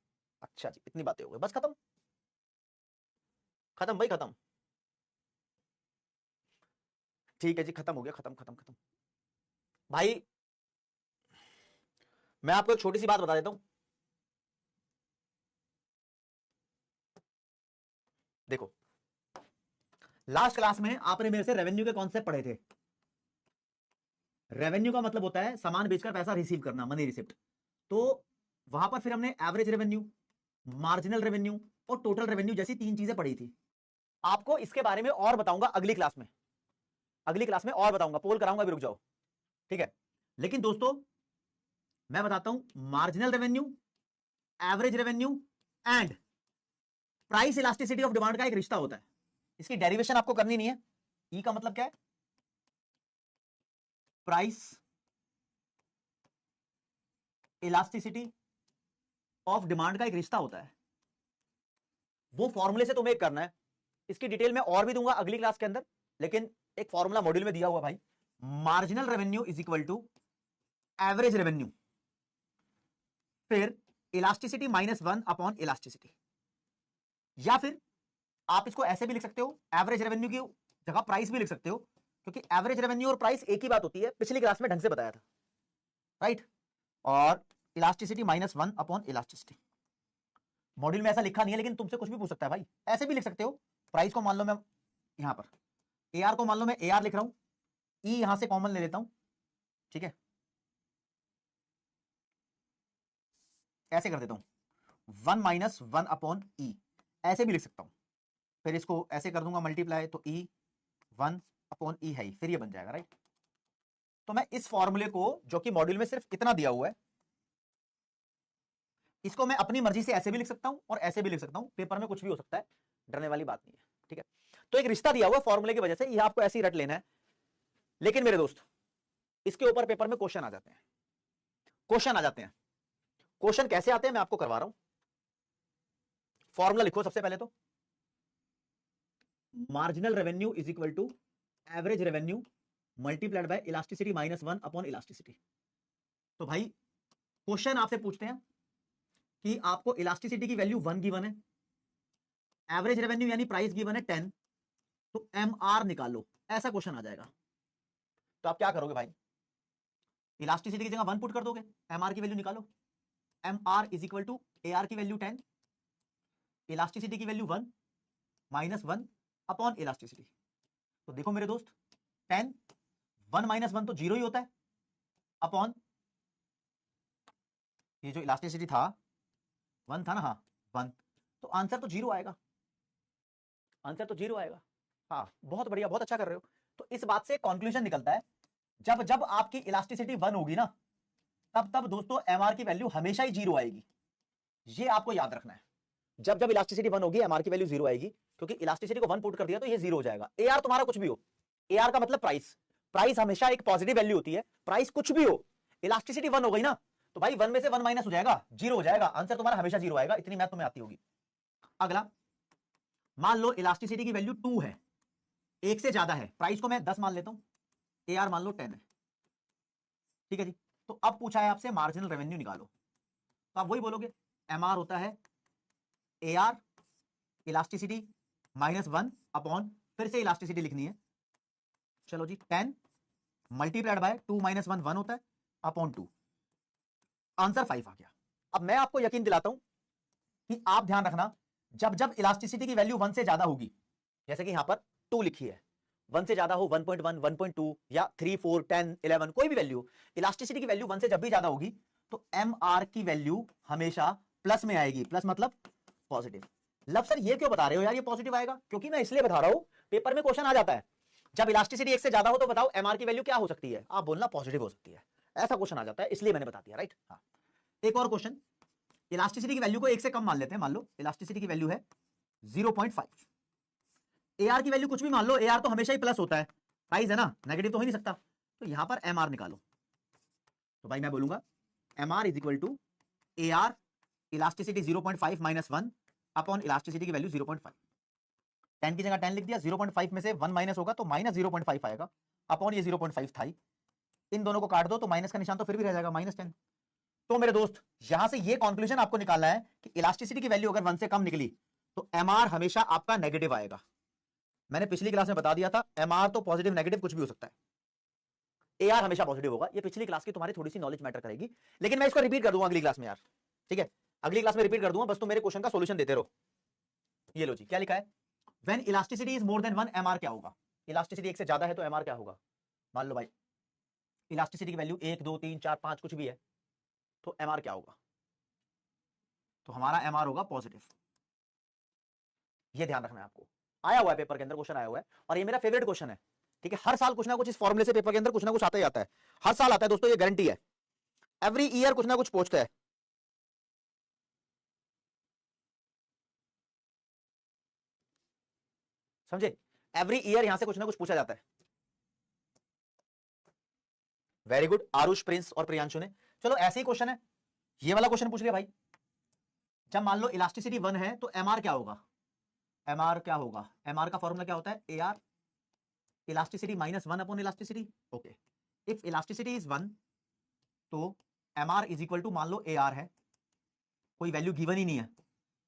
अच्छा जी, इतनी बातें हो गई, बस खत्म, खत्म भाई खत्म। ठीक है जी, खत्म हो गया, खत्म खत्म खत्म। भाई मैं आपको एक छोटी सी बात बता देता हूं, देखो लास्ट क्लास में आपने मेरे से रेवेन्यू के कॉन्सेप्ट पढ़े थे। रेवेन्यू का मतलब होता है सामान बेचकर पैसा रिसीव करना, मनी रिसिप्ट। तो वहां पर फिर हमने एवरेज रेवेन्यू, मार्जिनल रेवेन्यू और टोटल रेवेन्यू जैसी तीन चीजें पढ़ी थी। आपको इसके बारे में और बताऊंगा अगली क्लास में, अगली क्लास में और बताऊंगा, पोल कराऊंगा, अभी रुक जाओ, ठीक है। लेकिन दोस्तों मैं बताता हूं, marginal revenue, average revenue and price elasticity of demand का एक रिश्ता होता है। इसकी डेरिवेशन आपको करनी नहीं है। ई का मतलब क्या है? प्राइस इलास्टिसिटी ऑफ डिमांड का एक रिश्ता होता है, वो फॉर्मूले से तुम्हें करना है। इसकी डिटेल में और भी दूंगा अगली क्लास के अंदर, लेकिन एक फॉर्मूला मॉड्यूल में दिया हुआ भाई, marginal revenue is equal to average revenue, फिर इलास्टिसिटी -1 अपॉन इलास्टिसिटी। या फिर आप इसको ऐसे भी लिख सकते हो, एवरेज रेवेन्यू की जगह प्राइस भी लिख सकते हो, क्योंकि एवरेज रेवेन्यू और प्राइस एक ही बात होती है, पिछली क्लास में ढंग से बताया था, राइट। और इलास्टिसिटी -1 अपॉन इलास्टिसिटी। मॉड्यूल में ऐसा लिखा नहीं है, लेकिन तुमसे कुछ भी पूछ सकता है भाई, ऐसे भी लिख सकते हो। प्राइस को मान लो मैं यहां पर, एआर को मान लो मैं एआर लिख रहा हूं, ई यहां से कॉमन ले लेता हूं, ठीक है, ऐसे कर देता हूं 1 - 1 अपॉन ई, ऐसे भी लिख सकता हूं। फिर इसको ऐसे कर दूंगा मल्टीप्लाई, तो ई 1 अपॉन ई है, फिर ये बन जाएगा, राइट। तो मैं इस फॉर्मूले को, जो कि मॉड्यूल में सिर्फ इतना दिया हुआ है, इसको मैं अपनी मर्जी से ऐसे भी लिख सकता हूं और ऐसे भी लिख सकता हूं, पेपर में कुछ भी हो सकता है, डरने वाली बात नहीं है, ठीक है। तो एक रिश्ता दिया हुआ फॉर्मूले की वजह से, ये आपको ऐसे ही रट लेना है। लेकिन मेरे दोस्त, इसके ऊपर पेपर में क्वेश्चन आ जाते हैं, क्वेश्चन आ जाते हैं। क्वेश्चन कैसे आते हैं मैं आपको करवा रहा हूं। फॉर्मूला लिखो सबसे पहले तो, marginal revenue is equal to average revenue multiplied by elasticity -1 upon elasticity. तो भाई क्वेश्चन आपसे पूछते हैं कि आपको इलास्टिसिटी की वैल्यू 1 गिवन है, एवरेज रेवेन्यू यानी प्राइस गिवन है 10, तो एम आर निकालो, ऐसा क्वेश्चन आ जाएगा। तो आप क्या करोगे भाई, इलास्टिसिटी की जगह 1 पुट कर दोगे, एम आर की वैल्यू निकालो। M R is equal to A R की वैल्यू 10, इलास्टिसिटी की वैल्यू 1 -1 अपॉन इलास्टिसिटी। तो देखो मेरे दोस्त, 10 1 - 1 तो 0 ही होता है, अपॉन ये जो इलास्टिसिटी था 1 था ना, हाँ 1, तो आंसर तो 0 आएगा, आंसर तो 0 आएगा। हाँ बहुत बढ़िया, बहुत अच्छा कर रहे हो। तो इस बात से कंक्लूजन निकलता है, जब जब आपकी इलास्टिसिटी 1 होगी ना, तब तब दोस्तों एमआर की वैल्यू हमेशा ही 0 आएगी, ये आपको याद रखना है। जब जब इलास्टिसिटी 1 होगी एमआर की वैल्यू 0 आएगी, क्योंकि इलास्टिसिटी को 1 पुट कर दिया तो ये 0 हो जाएगा। एआर तुम्हारा कुछ भी हो, एआर का मतलब प्राइस, प्राइस हमेशा एक पॉजिटिव वैल्यू होती है, प्राइस कुछ भी हो, इलास्टिसिटी 1 हो गई ना, तो भाई 1 में से 1 माइनस हो जाएगा, 0 हो जाएगा, आंसर तुम्हारा हमेशा 0 आएगा। इतनी मैथ तुम्हें आती होगी। अगला, मान लो इलास्टिसिटी की वैल्यू 2 है, 1 से ज्यादा है, प्राइस को मैं 10 मान लेता हूं, एआर मान लो 10 है, ठीक है जी। तो अब पूछा है आपसे मार्जिनल रेवेन्यू निकालो, तो आप वही बोलोगे एमआर होता है एआर इलास्टिसिटी -1 अपॉन, फिर से इलास्टिसिटी लिखनी है, चलो जी 10 मल्टीप्लाइड बाय 2 - 1 1 होता है अपॉन 2, आंसर 5 आ गया। अब मैं आपको यकीन दिलाता हूं कि आप ध्यान रखना, जब जब इलास्टिसिटी की वैल्यू 1 से ज्यादा होगी, जैसे कि यहां पर 2 लिखी है, 1 से ज्यादा हो 1.1 1.2 या 3 4 10 11 कोई भी वैल्यू, इलास्टिसिटी की वैल्यू 1 से जब भी ज्यादा होगी तो एम आर की वैल्यू हमेशा प्लस में आएगी, प्लस मतलब पॉजिटिव। लब सर ये क्यों बता रहे हो यार ये पॉजिटिव आएगा? क्योंकि मैं इसलिए बता रहा हूं, पेपर में क्वेश्चन आ जाता है जब इलास्टिसिटी 1 से ज्यादा हो तो बताओ एमआर की वैल्यू क्या हो सकती है, आप बोलना पॉजिटिव हो सकती है, ऐसा क्वेश्चन आ जाता है, इसलिए मैंने बता दिया, राइट। हाँ, एक और क्वेश्चन, इलास्टिसिटी की वैल्यू को 1 से कम मान लेते हैं, मान लो इलास्टिसिटी की वैल्यू है 0.5, एआर की वैल्यू कुछ भी मान लो, एआर तो हमेशा ही प्लस होता है, प्राइस है ना, नेगेटिव तो हो ही नहीं सकता, तो यहां पर एमआर निकालो, तो भाई मैं बोलूंगा MR is equal to AR elasticity 0.5 - 1 upon elasticity की वैल्यू 0.5, 10 की जगह 10 लिख दिया, 0.5 में से 1 माइनस होगा तो -0.5 आएगा अपॉन ये 0.5 था ही, इन दोनों को काट दो तो माइनस का निशान तो फिर भी रह जाएगा -10। तो मेरे दोस्त यहां से ये कंक्लूजन आपको निकालना है कि इलास्टिसिटी की वैल्यू अगर 1 से कम निकली तो एमआर हमेशा आपका नेगेटिव आएगा। मैंने पिछली क्लास में बता दिया था एमआर तो पॉजिटिव नेगेटिव कुछ भी हो सकता है, एआर हमेशा पॉजिटिव होगा। ये पिछली क्लास की तुम्हारी थोड़ी सी नॉलेज मैटर करेगी, लेकिन मैं इसको रिपीट कर दूंगा अगली क्लास में यार, ठीक है, अगली क्लास में रिपीट कर दूंगा, बस तुम मेरे क्वेश्चन का सॉल्यूशन देते रहो। ये लो जी, क्या लिखा है, when elasticity is more than 1 MR क्या होगा, इलास्टिसिटी 1 से ज्यादा है तो एमआर क्या होगा, मान लो भाई इलास्टिसिटी की वैल्यू 1 2 3 4 5 कुछ भी है, तो एमआर क्या होगा, तो हमारा एमआर होगा पॉजिटिव। ये ध्यान रखना है आपको, आया हुआ है पेपर के अंदर, क्वेश्चन आया हुआ है, और ये मेरा फेवरेट क्वेश्चन है, ठीक है, हर साल कुछ ना कुछ इस फॉर्मूले से पेपर के अंदर कुछ ना कुछ आता ही आता है, हर साल आता है दोस्तों, ये गारंटी है, एवरी ईयर कुछ ना कुछ पूछता है। समझे, एवरी ईयर यहां से कुछ ना कुछ पूछा जाता है। वेरी गुड आरुष, प्रिंस और प्रियांशु ने, चलो ऐसे ही क्वेश्चन है, ये वाला क्वेश्चन पूछ लिया भाई, जब मान लो इलास्टिसिटी 1 है तो एमआर क्या होगा, एमआर क्या होगा, एमआर का फॉर्मूला क्या होता है, AR elasticity -1 upon elasticity, okay, if elasticity is 1 तो एमआर इज इक्वल टू, मान लो एआर है, कोई वैल्यू गिवन ही नहीं है,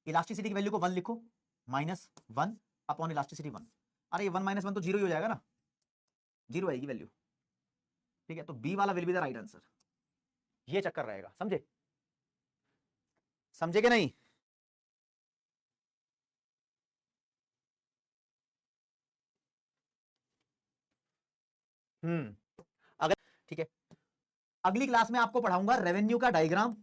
इलास्टिसिटी की वैल्यू को 1 लिखो, -1 अपॉन इलास्टिसिटी 1, अरे ये 1 - 1 तो 0 ही हो जाएगा ना, 0 आएगी वैल्यू, ठीक है, तो बी वाला will be the right answer, ये चक्कर रहेगा, समझे, समझे कि नहीं। अगर ठीक है, अगली क्लास में आपको पढ़ाऊंगा रेवेन्यू का डायग्राम,